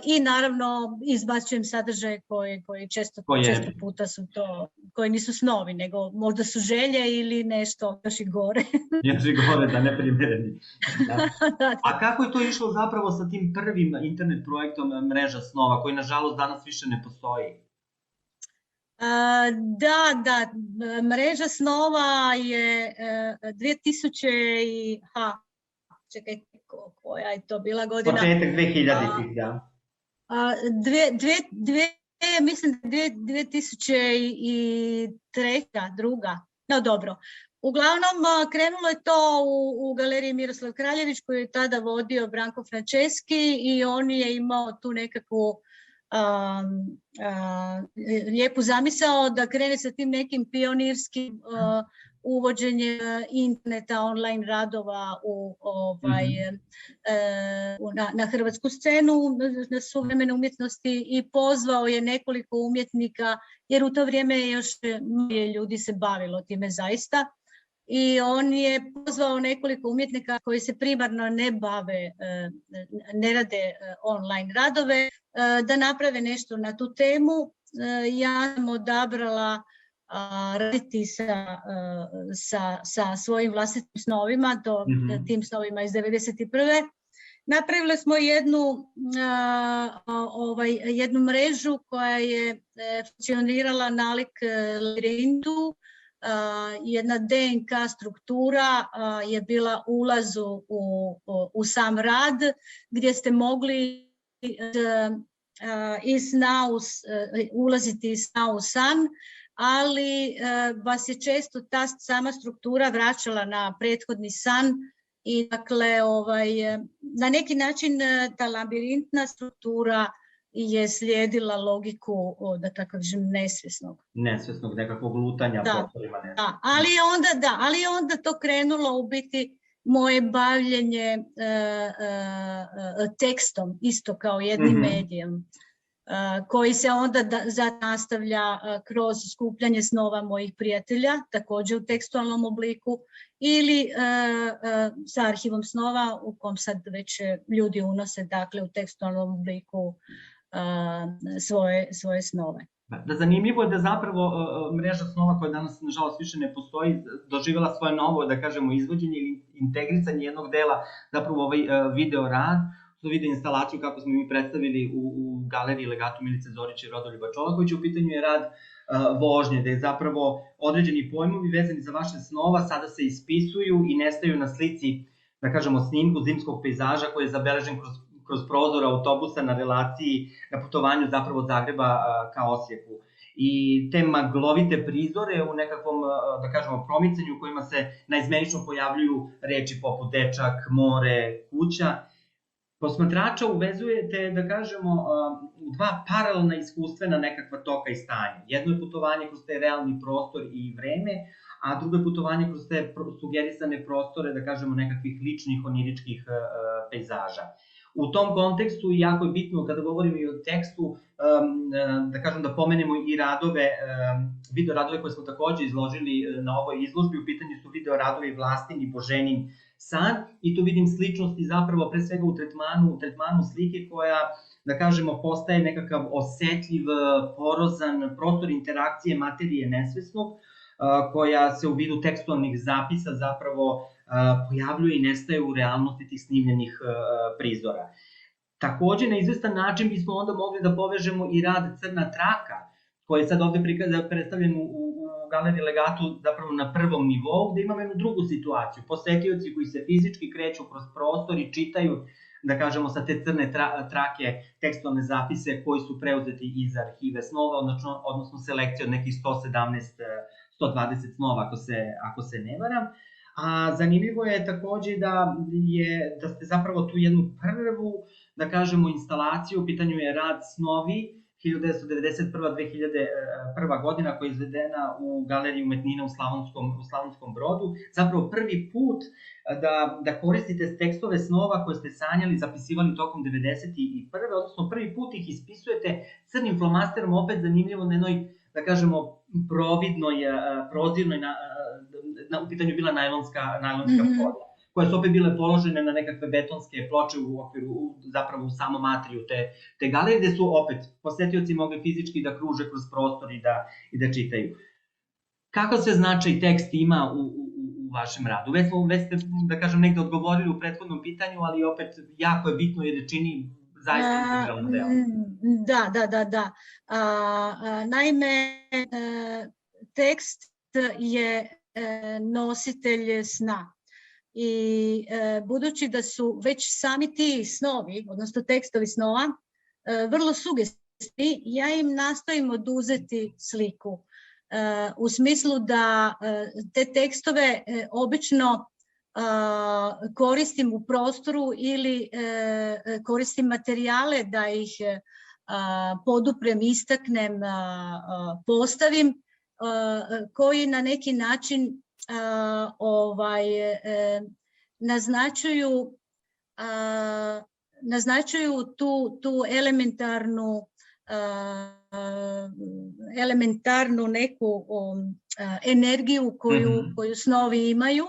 i naravno izbacujem sadržaje koji često puta su to, koji nisu snovi, nego možda su želje ili nešto još i gore. Još i gore, da, neprimjereni. Da. A kako je to išlo zapravo sa tim prvim internet projektom Mreža snova, koji nažalost danas više ne postoji? Da, Mreža snova je 2000 čekaj, koja je to bila godina? Početak 2000-ih, da. Mislim 2003. druga. No dobro. Uglavnom, krenulo je to u galeriji Miroslav Kraljević, koju je tada vodio Branko Franceski i on je imao tu nekakvu lijepu zamisao da krene sa tim nekim pionirskim uvođenje interneta, online radova na hrvatsku scenu, na suvremene umjetnosti i pozvao je nekoliko umjetnika, jer u to vrijeme još ljudi se bavilo time zaista. I on je pozvao nekoliko umjetnika koji se primarno ne rade online radove, da naprave nešto na tu temu. Ja sam odabrala raditi sa svojim vlastitim snovima, tim snovima iz 1991. Napravili smo jednu mrežu koja je funkcionirala nalik labirintu. Jedna DNK struktura je bila ulazu u sam rad, gdje ste mogli ulaziti iz sna u san, ali vas je često ta sama struktura vraćala na prethodni san i dakle na neki način ta labirintna struktura je slijedila logiku, da tako kažem, nesvjesnog nekakvog lutanja prostorima. Ali je onda to krenulo u biti moje bavljenje tekstom, isto kao jednim medijem, koji se onda nastavlja kroz skupljanje snova mojih prijatelja, također u tekstualnom obliku, ili sa arhivom snova u kom sad već ljudi unose, dakle, u tekstualnom obliku svoje snove. Da, zanimljivo je da zapravo Mreža snova, koja danas nažalost više ne postoji, doživjela svoje novo, da kažemo, izvođenje ili integrisanje jednog dela, zapravo ovaj video rad, video instalaciju kako smo mi predstavili u galeriji Legatu Milice Zorić i Rodoljuba Čolakovića. U pitanju je rad vožnje, da je zapravo određeni pojmovi vezani za vaše snova sada se ispisuju i nestaju na slici, da kažemo, snimku zimskog pejzaža koji je zabeležen kroz prozor autobusa na relaciji, na putovanju zapravo od Zagreba ka Osijeku. I te maglovite prizore u nekakvom, da kažemo, promicanju u kojima se naizmenično pojavljuju reči poput dečak, more, kuća. Posmatrača uvezujete, da kažemo, dva paralelna iskustvena nekakva toka i stanja. Jedno je putovanje kroz taj realni prostor i vreme, a drugo je putovanje kroz te sugerisane prostore, da kažemo, nekakvih ličnih, oniričkih pejzaža. U tom kontekstu jako je bitno, kada govorimo i o tekstu, da kažem, da pomenemo i radove, video radove koje smo također izložili na ovoj izložbi. U pitanju su video radovi Vlastin i Boženin san, i tu vidim sličnosti zapravo pre svega u tretmanu slike koja, da kažemo, postaje nekakav osetljiv, porozan prostor interakcije materije nesvesnog, koja se u vidu tekstualnih zapisa zapravo pojavljuje i nestaje u realnosti tih snimljenih prizora. Također, na izvestan način bismo onda mogli da povežemo i rad Crna traka, koji je sad ovde predstavljen u galeriji Legatu zapravo na prvom nivou, gde imamo jednu drugu situaciju. Posetioci koji se fizički kreću kroz prostor i čitaju, da kažemo, sa te crne trake tekstualne zapise koji su preuzeti iz arhive snova, odnosno selekcije od nekih 120 snova, ako se ne varam. A zanimljivo je također da ste zapravo tu jednu prvu, da kažemo, instalaciju, u pitanju je rad Snovi, 1991-2001 godina, koja je izvedena u Galeriji umetnina u Slavonskom Brodu. Zapravo prvi put da koristite tekstove snova koje ste sanjali, zapisivali tokom 1991. Odnosno prvi put ih ispisujete crnim flomasterom, opet zanimljivo na jednoj, da kažemo, providnoj, prozirnoj, u pitanju bila najlonska folija. koje su opet bile položene na nekakve betonske ploče u okviru, zapravo u samom atriju te galerije, gde su opet posetioci mogli fizički da kruže kroz prostor i da čitaju. Kako se značaj tekst ima u vašem radu? Već ste, da kažem, negde odgovorili u prethodnom pitanju, ali opet jako je bitno jer je čini zaista integralno deo. Da. Naime, tekst je nositelj sna. I budući da su već sami ti snovi, odnosno tekstovi snova, vrlo sugestivni, ja im nastojim oduzeti sliku. U smislu da te tekstove obično koristim u prostoru ili koristim materijale da ih poduprem, istaknem, postavim, koji na neki način naznačuju tu elementarnu neku energiju koju snovi imaju,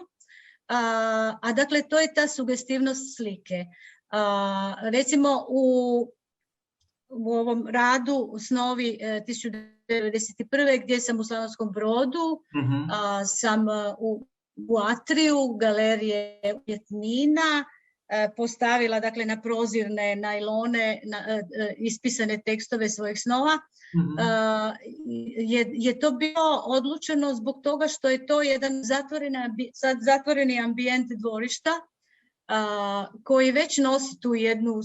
a dakle to je ta sugestivnost slike. Recimo u ovom radu Snovi 1991. gdje sam u Slavonskom Brodu, sam u atriju galerije umjetnina postavila, dakle, na prozirne najlone ispisane tekstove svojih snova. Je to bilo odlučeno zbog toga što je to jedan zatvoreni ambijent dvorišta koji već nosi tu jednu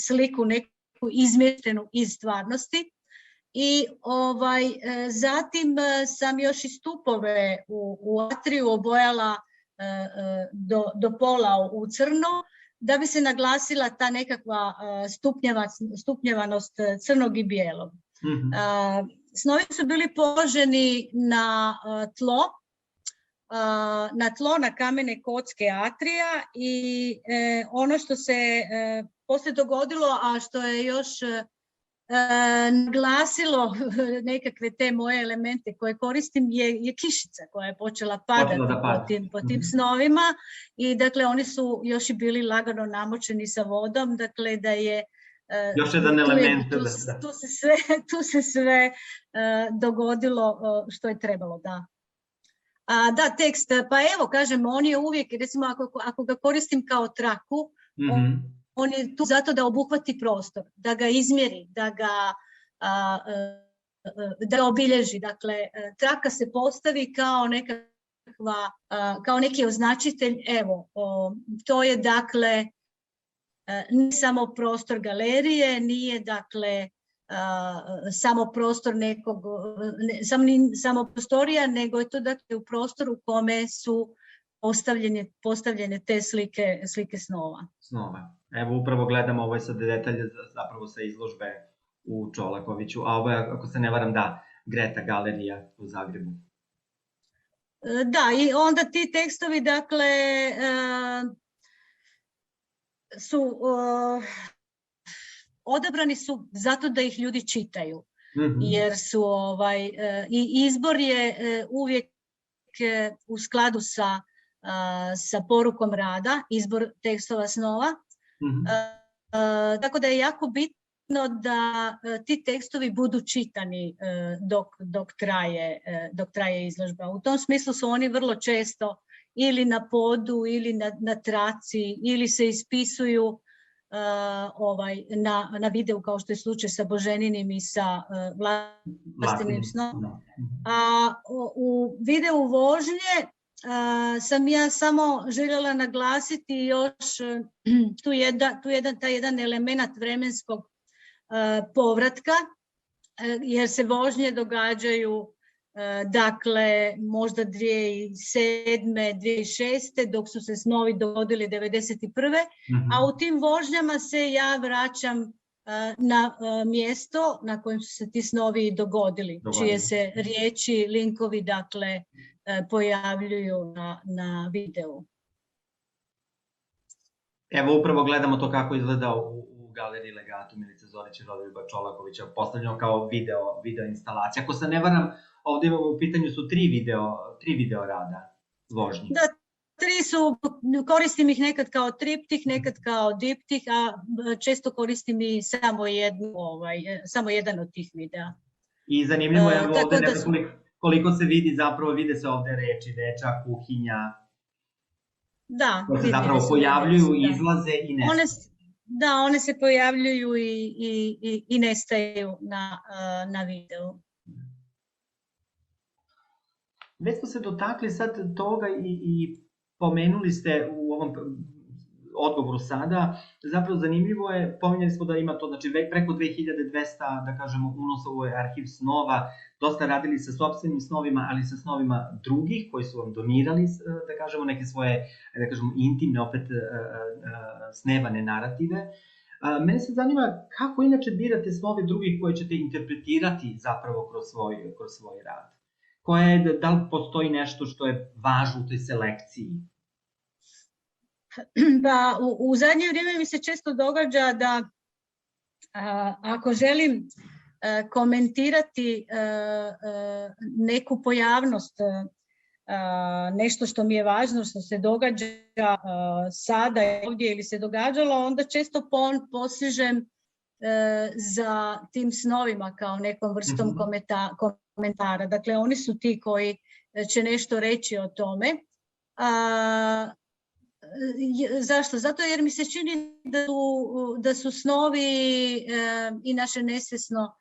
sliku neku izmještenu iz stvarnosti. I zatim sam još i stupove u atriju obojala do pola u crno, da bi se naglasila ta nekakva stupnjevanost crnog i bijelog. Snovi su bili položeni na tlo, na kamene kocke atrija, i ono što se poslije dogodilo, a što je još naglasilo nekakve te moje elemente koje koristim, je kišica koja je počela padati po tim snovima, i dakle oni su još i bili lagano namočeni sa vodom, dakle da je još jedan element. Tu se sve dogodilo što je trebalo, da. Da, tekst, pa evo, kažem, on je uvijek, recimo ako ga koristim kao traku, on je tu zato da obuhvati prostor, da ga izmjeri, da ga obilježi. Dakle, traka se postavi kao neki označitelj, evo, to je dakle ne samo prostor galerije, nije dakle samo prostor nekog, samo prostorija, nego je to dakle u prostoru u kome su postavljene te slike snova. Evo, upravo gledamo, ovo je sad detalje zapravo sa izložbe u Čolakoviću, a ovo je, ako se ne varam, da, Greta galerija u Zagrebu. Da, i onda ti tekstovi, dakle, su odabrani su zato da ih ljudi čitaju, jer su i izbor je uvijek u skladu sa porukom rada, izbor tekstova snova. Tako da je jako bitno da ti tekstovi budu čitani dok traje izložba. U tom smislu su oni vrlo često ili na podu, ili na traci, ili se ispisuju na videu, kao što je slučaj sa Boženinim i sa Vlastinim snom. A u videu vožnje sam ja samo željela naglasiti još taj jedan element vremenskog povratka, jer se vožnje događaju dakle možda 2007. 2006. dok su se snovi dogodili 1991. A u tim vožnjama se ja vraćam na mjesto na kojem su se ti snovi dogodili, čije se riječi, linkovi dakle pojavljuju na videu. Evo, upravo gledamo to kako izgleda u galeriji Legatu Milice Zorić i Rodoljuba Čolakovića, postavljeno kao video instalacija. Ako se ne varam, ovde u pitanju su tri video rada vožnji. Da, koristim ih nekad kao triptih, nekad kao diptih, a često koristim i samo jedan od tih videa. I zanimljivo je ovde koliko se vidi, zapravo vide se ovde reči, dečak, kuhinja, koje se zapravo pojavljuju, izlaze i nestaju. Da, one se pojavljuju i nestaju na videu. Već smo se dotakli sad toga i pomenuli ste u ovom odgovoru sada, zapravo zanimljivo je, pominjali smo da ima to, znači preko 2200, da kažemo, unosa u arhiv snova, dosta radili sa sopstvenim snovima, ali sa snovima drugih koji su vam donirali, da kažemo, neke svoje, da kažemo, intimne, opet snevane narative. Mene se zanima kako inače birate snove drugih koje ćete interpretirati zapravo kroz svoj rad. Da li postoji nešto što je važno u toj selekciji? Pa, u zadnje vrijeme mi se često događa da ako želim komentirati neku pojavnost, nešto što mi je važno, što se događa sada ovdje ili se događalo, onda često posežem za tim snovima kao nekom vrstom komentara. Dakle, oni su ti koji će nešto reći o tome. Zašto? Zato jer mi se čini da su snovi i naše nesvjesno,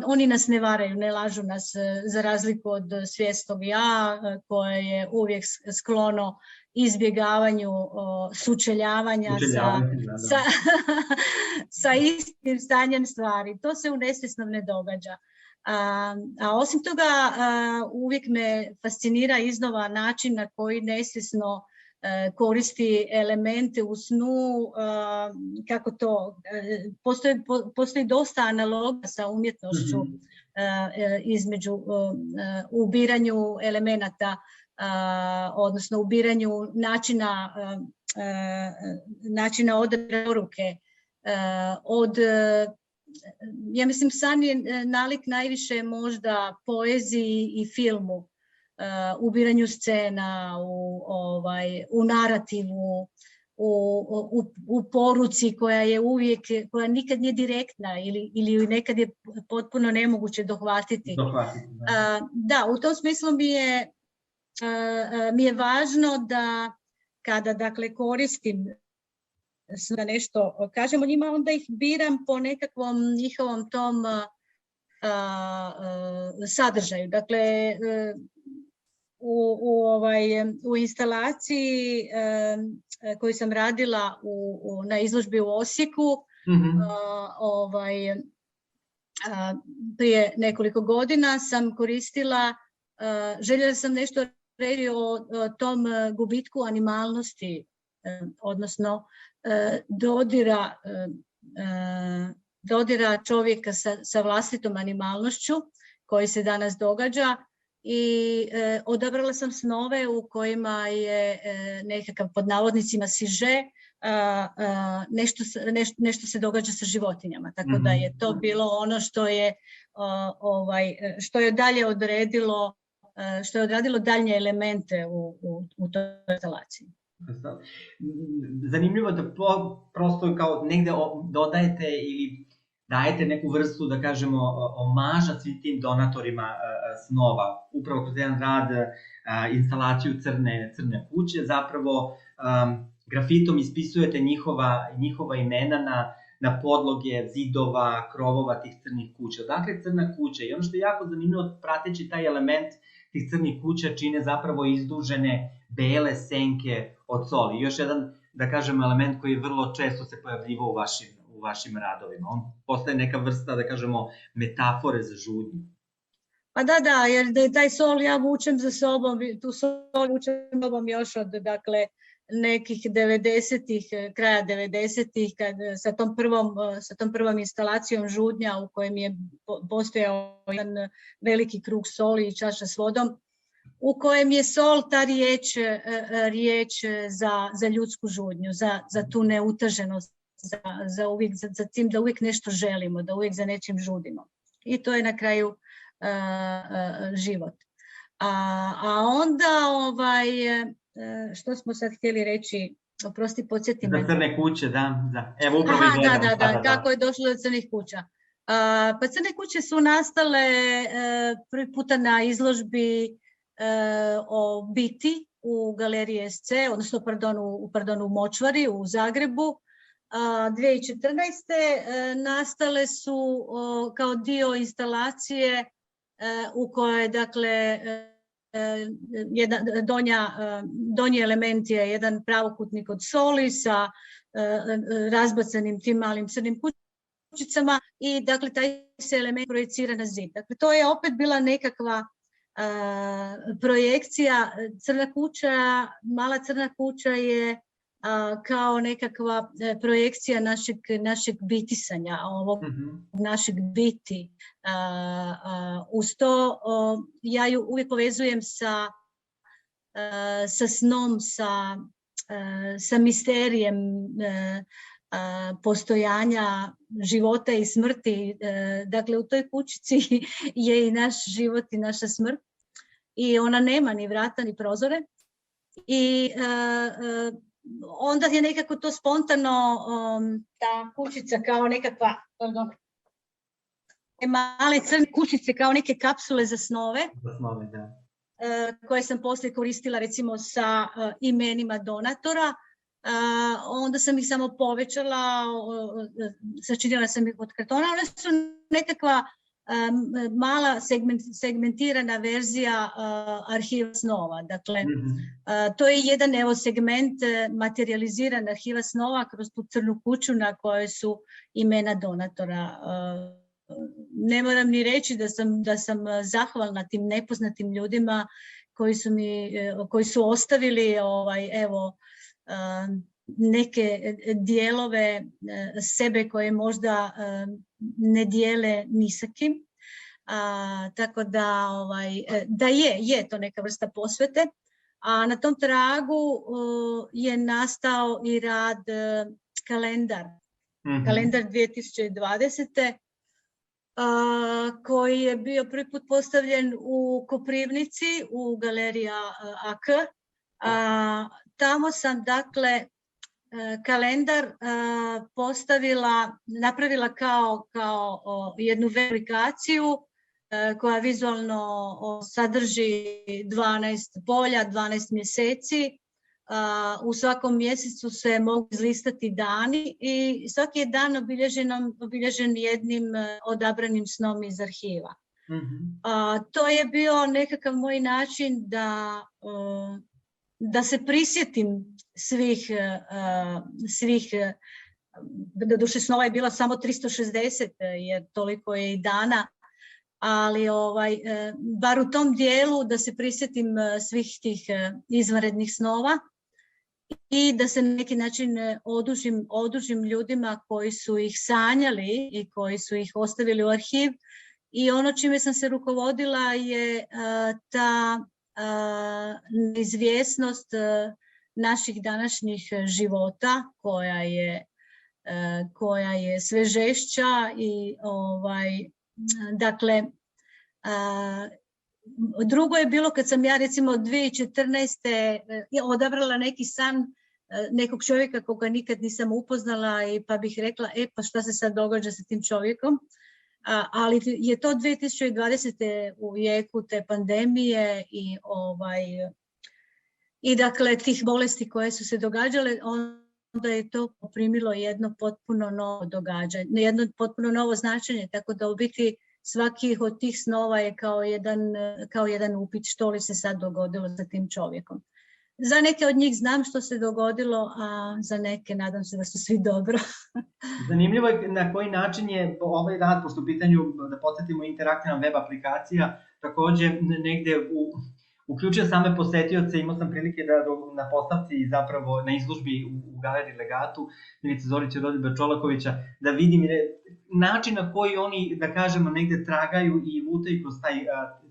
oni nas ne varaju, ne lažu nas, za razliku od svjesnog ja koje je uvijek sklono izbjegavanju sučeljavanja sa istim stanjem stvari. To se u nesvjesnom ne događa. A osim toga, uvijek me fascinira iznova način na koji nesvjesno koristi elemente u snu, kako to, postoji dosta analoga sa umjetnošću između ubiranju elemenata, odnosno ubiranju načina odabira poruke, ja mislim san je nalik najviše možda poeziji i filmu, ubiranju scena, u narativu, u poruci koja je uvijek, koja nikad nije direktna ili nekad je potpuno nemoguće dohvatiti. Da, u tom smislu mi je važno da kada, dakle, koristim da nešto kažem o njima, onda ih biram po nekakvom njihovom tom sadržaju. Dakle, u instalaciji koju sam radila na izložbi u Osijeku prije nekoliko godina sam koristila, željela sam nešto reći o tom gubitku animalnosti, odnosno dodira čovjeka sa vlastitom animalnošću koji se danas događa, i odabrala sam snove u kojima je nekakav, pod navodnicima, siže, nešto se događa sa životinjama, tako da je to bilo ono što je dalje odradilo daljnje elemente u toj instalaciji. Zanimljivo da prosto kao negde dodajete ili dajete neku vrstu, da kažemo, omaža svim tim donatorima snova. Upravo kroz jedan rad, instalaciju crne kuće, zapravo grafitom ispisujete njihova imena na podloge zidova, krovova tih crnih kuća. Dakle, crna kuća. I ono što je jako zanimljivo, prateći taj element tih crnih kuća, čine zapravo izdužene bele senke od soli. Još jedan, da kažem, element koji vrlo često se pojavljivao u vašim radovima. On postaje neka vrsta, da kažemo, metafore za žudnju. Pa da, jer taj sol ja vučem za sobom, tu sol vučem za sobom još od, dakle, nekih 90-ih, kraja 90-ih, sa tom prvom instalacijom žudnja u kojem je postojao jedan veliki krug soli i čaša s vodom, u kojem je sol ta riječ za ljudsku žudnju, za tu neutaženost, za tim da uvijek nešto želimo, da uvijek za nečim žudimo. I to je na kraju život. A onda, što smo sad htjeli reći, oprosti, podsjeti me. Za crne kuće, da. Evo, upravo izgledam. Da, kako je došlo do crnih kuća. Pa crne kuće su nastale prvi puta na izložbi o biti u galeriji SC, odnosno u Močvari u Zagrebu. 2014. Nastale su kao dio instalacije u kojoj, dakle, donji element je jedan pravokutnik od soli sa razbacanim tim malim crnim kućicama i, dakle, taj se element projicira na zid. Dakle, to je opet bila nekakva projekcija. Crna kuća, mala crna kuća je kao nekakva projekcija našeg bitisanja, ovog našeg biti. Uz to ja ju uvijek povezujem sa snom, sa misterijem postojanja života i smrti. Dakle, u toj kućici je i naš život i naša smrt i ona nema ni vrata ni prozore i onda je nekako to spontano, ta kućica kao nekakva, male crne kućice kao neke kapsule za snove. Za snove, da. Koje sam poslije koristila recimo sa imenima donatora. Onda sam ih samo povećala, sačinila sam ih od kartona. One su nekakva mala segmentirana verzija arhiva snova. Dakle, to je jedan segment materializiran arhiva snova kroz tu crnu kuću na kojoj su imena donatora. Ne moram ni reći da sam zahvalna tim nepoznatim ljudima koji su ostavili neke dijelove sebe koje možda ne dijele ni sa kim. Tako da je to neka vrsta posvete. A na tom tragu je nastao i rad kalendar. Kalendar 2020. Koji je bio prvi put postavljen u Koprivnici u galeriji AK. Tamo sam, dakle, kalendar napravila kao jednu aplikaciju koja vizualno sadrži 12 polja, 12 mjeseci. U svakom mjesecu se mogu izlistati dani i svaki je dan obilježen jednim odabranim snom iz arhiva. To je bio nekakav moj način da se prisjetim svih, doduše snova je bila samo 360 jer toliko je i dana, ali bar u tom dijelu da se prisjetim svih tih izvanrednih snova i da se na neki način odužim ljudima koji su ih sanjali i koji su ih ostavili u arhiv. I ono čime sam se rukovodila je ta neizvjesnost naših današnjih života koja je sve žešća i dakle drugo je bilo kad sam ja recimo 2014. odabrala neki san nekog čovjeka koga nikad nisam upoznala i pa bih rekla pa šta se sad događa sa tim čovjekom. Ali je to 2020. u jeku te pandemije i dakle tih bolesti koje su se događale, onda je to poprimilo jedno potpuno novo događanje, jedno potpuno novo značenje, tako da u biti svaki od tih snova je kao jedan upit što li se sad dogodilo sa tim čovjekom. Za neke od njih znam što se dogodilo, a za neke nadam se da su svi dobro. Zanimljivo je na koji način je ovaj rad, pošto u pitanju, da podsjetimo, interaktivna web aplikacija, takođe negde uključio same posetioce, imao sam prilike da na postavci, zapravo na izložbi u galeriji Legatu, Milice Zorića i Rodoljuba Čolakovića, da vidim način na koji oni, da kažemo, negde tragaju i lutaju kroz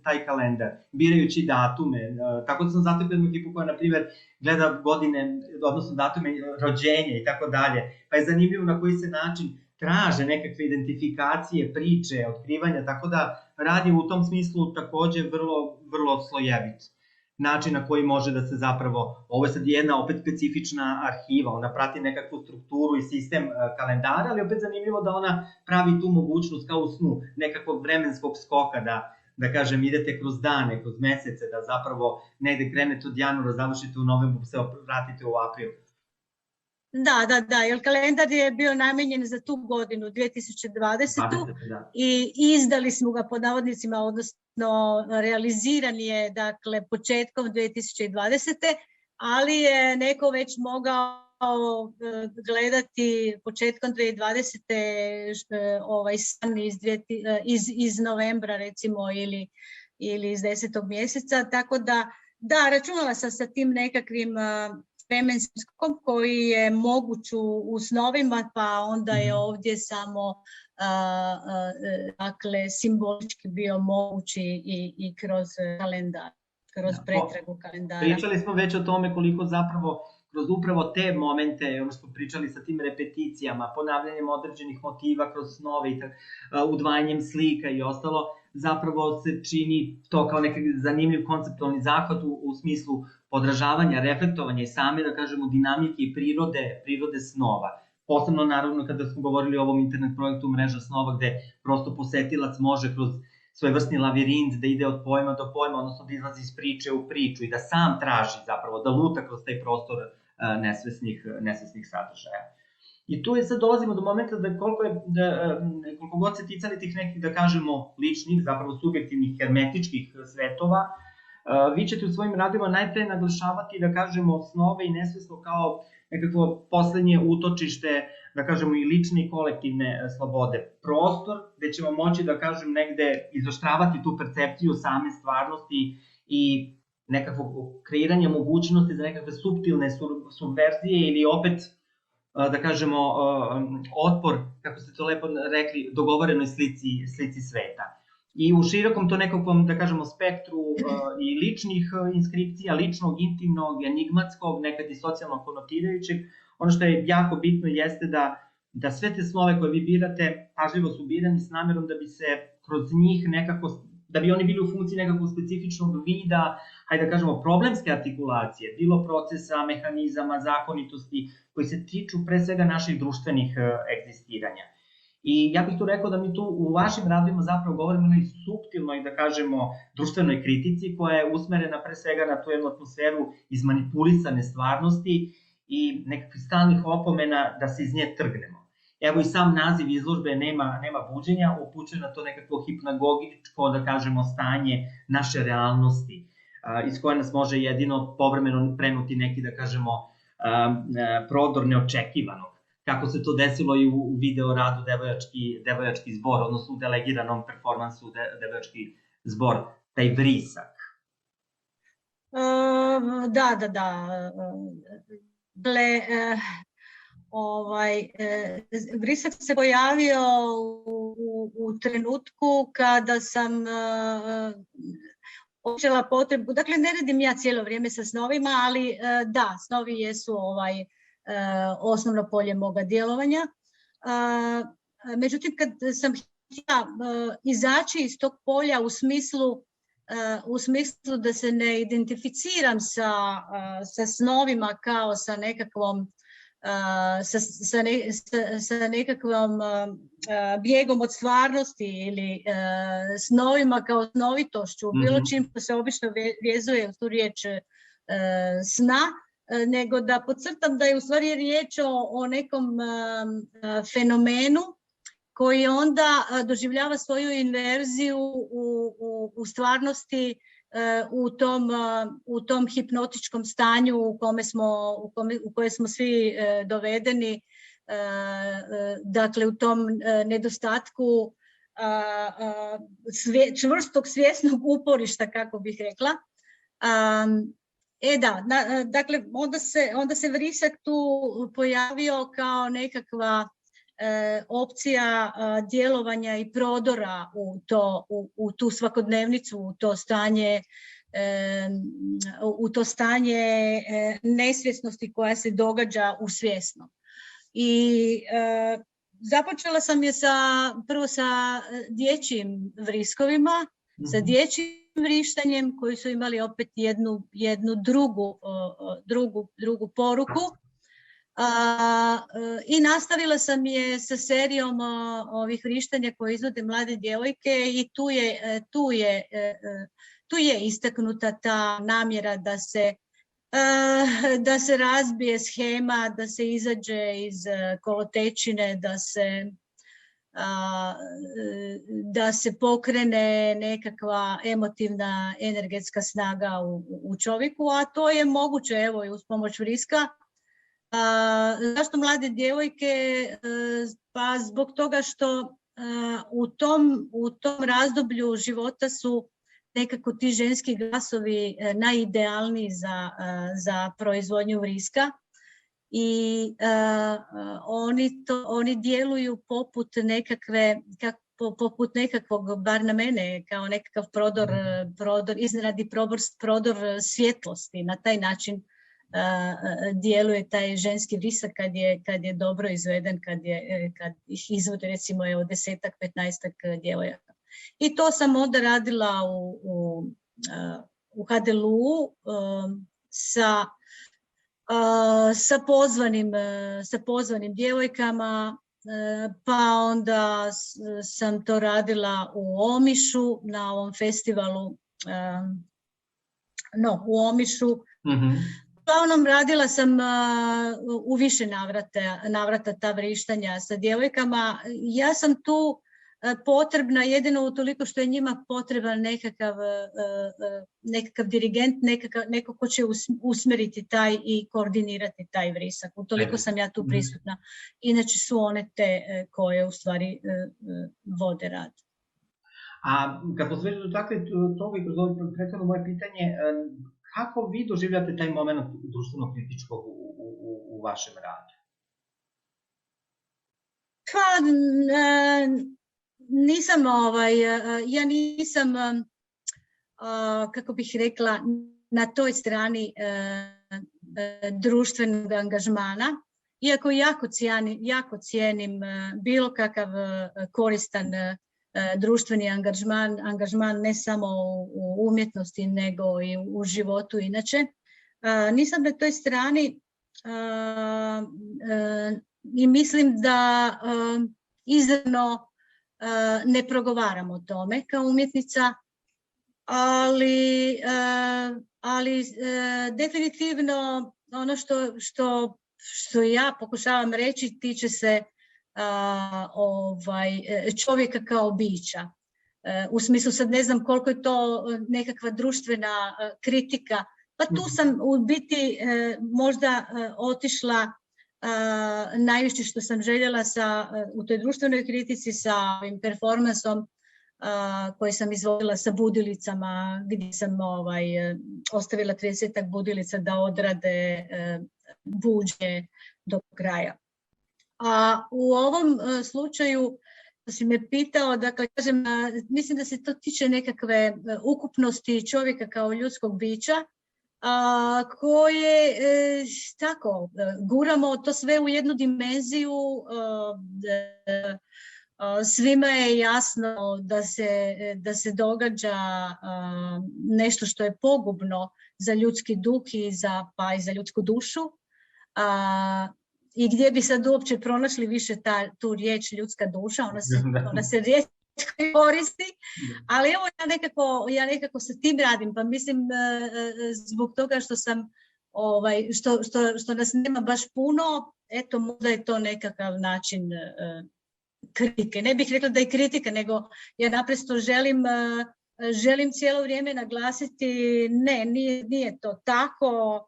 taj kalendar, birajući datume. Tako da sam zatekao jednu ekipu koja, na primjer, gleda godine, odnosno datume rođenja i tako dalje. Pa je zanimljivo na koji se način traže nekakve identifikacije, priče, otkrivanja, tako da rad je u tom smislu takođe vrlo slojevit. Način na koji može da se zapravo, ovo je sad jedna opet specifična arhiva, ona prati nekakvu strukturu i sistem kalendara, ali opet zanimljivo da ona pravi tu mogućnost kao u snu, nekakvog vremenskog skoka, da kažem, idete kroz dane, kroz mesece, da zapravo negde krenete od januara, završite u novembru, se vratite u april. Da, jer kalendar je bio namenjen za tu godinu, 2020. I izdali smo ga pod navodnicima, odnosno realiziran je, dakle, početkom 2020. Ali je neko već mogao gledati početkom 2020. San iz novembra, recimo, ili iz 10. mjeseca, tako da, računala sam sa tim nekakvim vremenskom koji je moguć u snovima, pa onda je ovdje samo dakle, simbolički bio mogući i kroz kalendar, kroz pretragu kalendara. Pričali smo već o tome koliko zapravo kroz upravo te momente, ono što smo pričali sa tim repeticijama, ponavljanjem određenih motiva kroz snove, udvajanjem slika i ostalo, zapravo se čini to kao neki zanimljiv konceptualni zahvat u smislu podražavanja, reflektovanja i same, da kažemo, dinamike i prirode snova. Posebno, naravno, kada smo govorili o ovom internet projektu Mreža snova, gde prosto posetilac može kroz svojevrsni lavirint da ide od pojma do pojma, odnosno da izlazi iz priče u priču i da sam traži zapravo, da luta kroz taj prostor nesvesnih sadržaja. I tu je sad dolazimo do momenta da koliko god se ticali tih nekih, da kažemo, ličnih, zapravo subjektivnih, hermetičkih svetova, vi ćete u svojim radima najpre naglašavati, da kažemo, snove i nesvesno kao nekako poslednje utočište, da kažemo, i lične i kolektivne slobode. Prostor gde ćemo moći, da kažem, negde izoštravati tu percepciju same stvarnosti i nekakvog kreiranja mogućnosti za nekakve suptilne subverzije ili opet, da kažemo, otpor, kako ste to lepo rekli, dogovorenoj slici sveta. I u širokom to nekakvom, da kažemo, spektru i ličnih inskripcija, ličnog, intimnog, enigmatskog, nekad i socijalno konotirajućeg, ono što je jako bitno jeste da sve te snove koje vi birate, pažljivo su birani s namerom da bi se kroz njih nekako, da bi oni bili u funkciji nekakvog specifičnog vida, hajde da kažemo, problemske artikulacije, bilo procesa, mehanizama, zakonitosti, koji se tiču pre svega naših društvenih egzistiranja. I ja bih tu rekao da mi tu u vašim radovima zapravo govorimo o jednoj suptilnoj, da kažemo, društvenoj kritici koja je usmerena pre svega na tu jednu atmosferu izmanipulisane stvarnosti i nekakvih stalnih opomena da se iz nje trgnemo. Evo i sam naziv izložbe nema buđenja, upućuje na to nekakvo hipnagogičko, da kažemo, stanje naše realnosti, iz koje nas može jedino povremeno prenuti neki, da kažemo, prodor neočekivanog. Kako se to desilo i u video radu Devojački zbor, odnosno u delegiranom performansu Devojački zbor, taj vrisak. Vrisak se pojavio u trenutku kada sam počela potrebu, dakle ne radim ja cijelo vrijeme sa snovima, ali da, snovi jesu osnovno polje moga djelovanja. Međutim, kad sam htjela izaći iz tog polja u smislu da se ne identificiram sa snovima kao sa nekakvom sa nekakvom bijegom od stvarnosti ili snovima kao snovitošću, bilo čim se obično vezuje u tu riječ sna, nego da podcrtam da je u stvari riječ o nekom fenomenu koji onda doživljava svoju inverziju u stvarnosti u tom hipnotičkom stanju u koje smo svi dovedeni, dakle u tom nedostatku čvrstog svjesnog uporišta, kako bih rekla. Dakle, onda se vrisak tu pojavio kao nekakva opcija djelovanja i prodora u tu svakodnevnicu, u to stanje nesvjesnosti koja se događa u svjesnom. I započela sam je prvo sa dječjim vriskovima, sa dječjim vrištanjem koji su imali opet jednu drugu poruku. I nastavila sam je sa serijom ovih vrištanja koje izvode mlade djevojke i tu je istaknuta ta namjera da se razbije shema, da se izađe iz kolotečine, da se pokrene nekakva emotivna energetska snaga u čovjeku, a to je moguće evo i uz pomoć vriska. Zašto mlade djevojke? Pa zbog toga što u tom razdoblju života su nekako ti ženski glasovi najidealniji za proizvodnju vriska i oni djeluju poput nekakvog, bar na mene, kao nekakav iznenadni prodor svjetlosti. Na taj način djeluje taj ženski vrisak kad je dobro izveden, kad ih izvode recimo 10-15 djevojaka. I to sam onda radila u HDLU sa pozvanim djevojkama, pa onda sam to radila u Omišu na ovom festivalu, u Omišu. Uglavnom radila sam u više navrata ta vrištanja sa djevojkama. Ja sam tu potrebna jedino utoliko što je njima potreban nekakav dirigent, neko ko će usmjeriti taj i koordinirati taj vrisak. Utoliko sam ja tu prisutna. Inače su one te koje u stvari vode rad. A kad smo sve dotakli toga i kroz ovo prethodno moje pitanje, kako vi doživljate taj moment društveno-kritičkog u vašem radu? Pa, ja nisam, kako bih rekla, na toj strani društvenog angažmana, iako jako cijenim bilo kakav koristan društveni angažman ne samo u umjetnosti nego i u životu inače. Nisam na toj strani i mislim da izravno ne progovaram o tome kao umjetnica, ali definitivno ono što ja pokušavam reći tiče se čovjeka kao bića. U smislu sad ne znam koliko je to nekakva društvena kritika, pa tu sam u biti možda otišla najviše što sam željela u toj društvenoj kritici sa ovim performansom koji sam izvodila sa budilicama, gdje sam ostavila 30 budilica da odrade buđe do kraja. A u ovom slučaju si me pitao, dakle, kažem, mislim da se to tiče nekakve ukupnosti čovjeka kao ljudskog bića, koje tako guramo to sve u jednu dimenziju. Svima je jasno da se događa nešto što je pogubno za ljudski duh pa i za ljudsku dušu. I gdje bi sad uopće pronašli više tu riječ ljudska duša, ona se rijetko koristi, ali evo ja nekako sa tim radim, pa mislim zbog toga što sam, što nas nema baš puno, eto možda je to nekakav način kritike. Ne bih rekla da je kritika, nego ja naprosto želim cijelo vrijeme naglasiti, ne, nije to tako.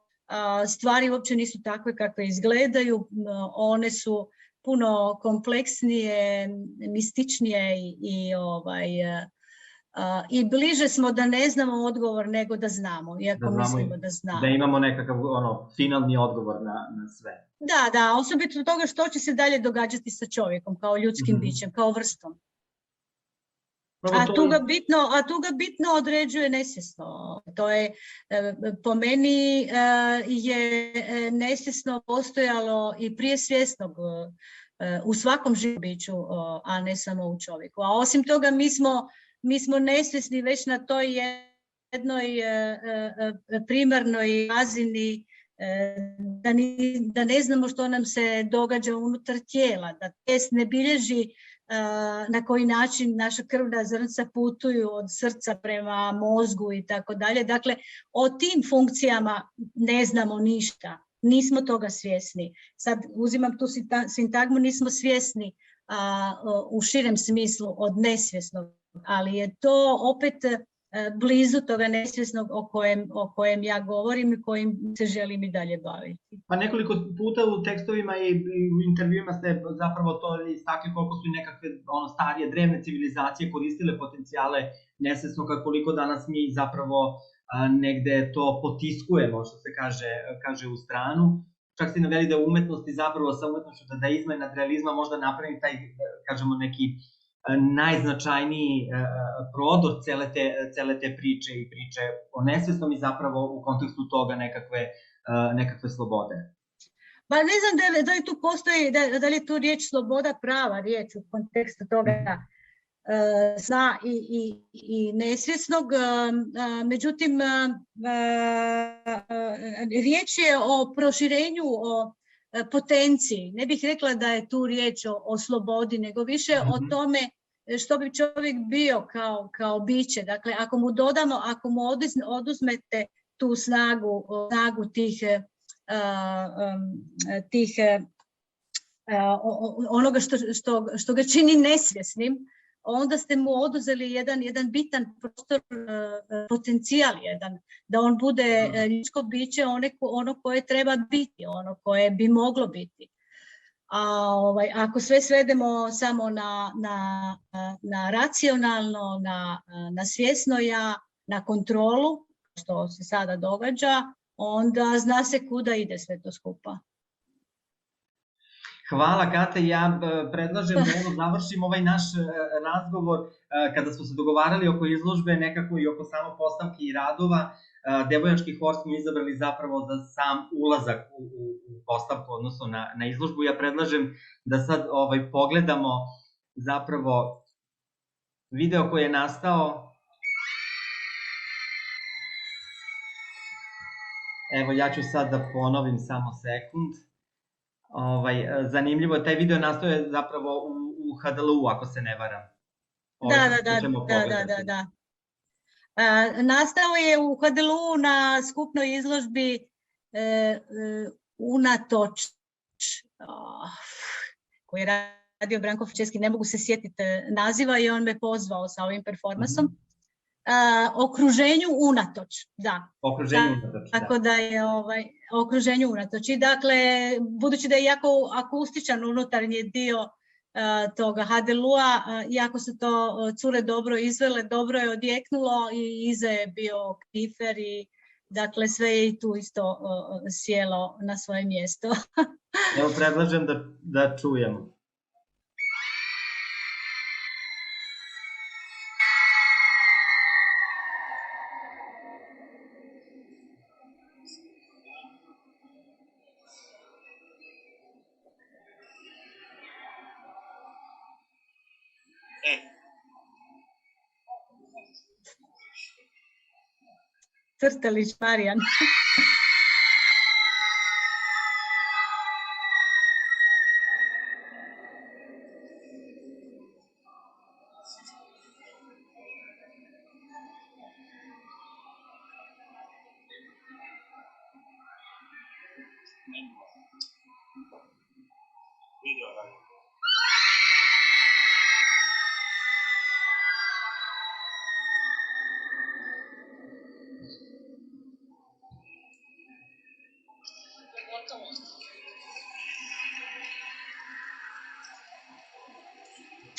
Stvari uopće nisu takve kakve izgledaju, one su puno kompleksnije, mističnije i bliže smo da ne znamo odgovor nego da znamo, iako mislimo da znamo. Da imamo nekakav finalni odgovor na sve. Da, osobito toga što će se dalje događati sa čovjekom, kao ljudskim bićem, kao vrstom. A tu ga bitno određuje nesvjesno. To je, po meni je nesvjesno postojalo i prije svjesnog u svakom živom biću, a ne samo u čovjeku. A osim toga mi smo nesvjesni već na toj jednoj primarnoj razini, da ne znamo što nam se događa unutar tijela, da test ne bilježi na koji način naša krvna zrnca putuju od srca prema mozgu i tako dalje. Dakle, o tim funkcijama ne znamo ništa, nismo toga svjesni. Sad uzimam tu sintagmu, nismo svjesni u širem smislu od nesvjesnog, ali je to opet blizu toga nesvjesnog o kojem ja govorim i kojim se želim i dalje baviti. Pa nekoliko puta u tekstovima i u intervjuima ste zapravo to istakli koliko su i nekakve starije drevne civilizacije koristile potencijale nesvjesnog, a koliko danas mi zapravo negde to potiskujemo, što se kaže u stranu. Čak ste naveli da umetnosti zapravo sa umetnošću dadaizma i nadrealizma možda napravi taj, kažemo, neki najznačajniji prodor cele te priče i priče o nesvjesnom i zapravo u kontekstu toga nekakve slobode. Pa ne znam da li tu postoji, da li je tu riječ sloboda prava riječ u kontekstu toga sna i nesvjesnog. Međutim, riječ je o proširenju, o potenciji. Ne bih rekla da je tu riječ o slobodi, nego više o tome što bi čovjek bio kao biće. Dakle, ako mu dodamo, ako mu oduzmete tu snagu tih onoga što ga čini nesvjesnim, onda ste mu oduzeli jedan bitan prostor, potencijal jedan, da on bude ljudsko biće, ono koje treba biti, ono koje bi moglo biti. Ako sve svedemo samo na racionalno, na svjesno ja, na kontrolu, što se sada događa, onda zna se kuda ide sve to skupa. Hvala, Kata. Ja predlažem da završimo ovaj naš razgovor. Kada smo se dogovarali oko izložbe nekako i oko samo postavki i radova, Devojački hor smo izabrali zapravo za sam ulazak u postavku, odnosno na izložbu. Ja predlažem da sad pogledamo zapravo video koji je nastao. Evo, ja ću sad da ponovim samo sekund. Zanimljivo, taj video nastao je zapravo u HDLU, ako se ne varam. Da. Nastao je u HDLU na skupnoj izložbi Unatoč, koji je radio Branko Fičevski, ne mogu se sjetiti naziva i on me pozvao sa ovim performansom. Okruženju unatoč, da. Okruženju unatoč, da. Tako da je okruženju unatoč. I dakle, budući da je jako akustičan unutarnji dio toga HDLU-a, jako su to cure dobro izvele, dobro je odjeknulo i iza je bio knifer i dakle sve je i tu isto sjelo na svoje mjesto. Evo, predlažem da čujemo. Crtalić Marijan.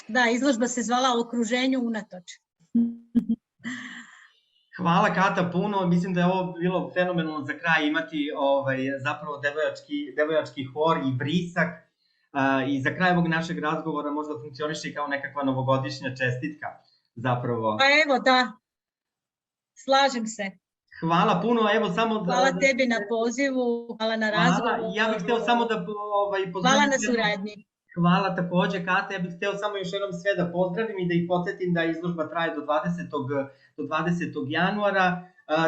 Da, izložba se zvala Okruženju unatoč. Hvala, Kata, puno. Mislim da je ovo bilo fenomenalno za kraj imati zapravo Devojački hor i brisak. I za kraj ovog našeg razgovora možda funkcioniše i kao nekakva novogodišnja čestitka. Zapravo. Pa evo, da. Slažem se. Hvala puno, evo samo da... Hvala tebi na pozivu, hvala na razgovoru. Ja bih hteo samo da... Hvala na suradnji. Hvala takođe, Kata. Ja bih hteo samo još jednom sve da pozdravim i da ih podsjetim da izložba traje do 20. januara.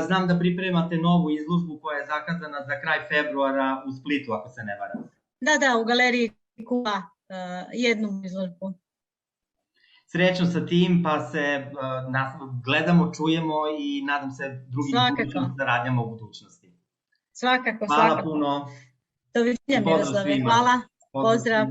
Znam da pripremate novu izložbu koja je zakazana za kraj februara u Splitu, ako se ne varam. Da, u galeriji Kuba jednu izložbu. Srećno sa tim, pa se gledamo, čujemo i nadam se drugim saradnjama u budućnosti. Svakako. Hvala puno. Doviđenja, Miroslave. Hvala. Pozdrav.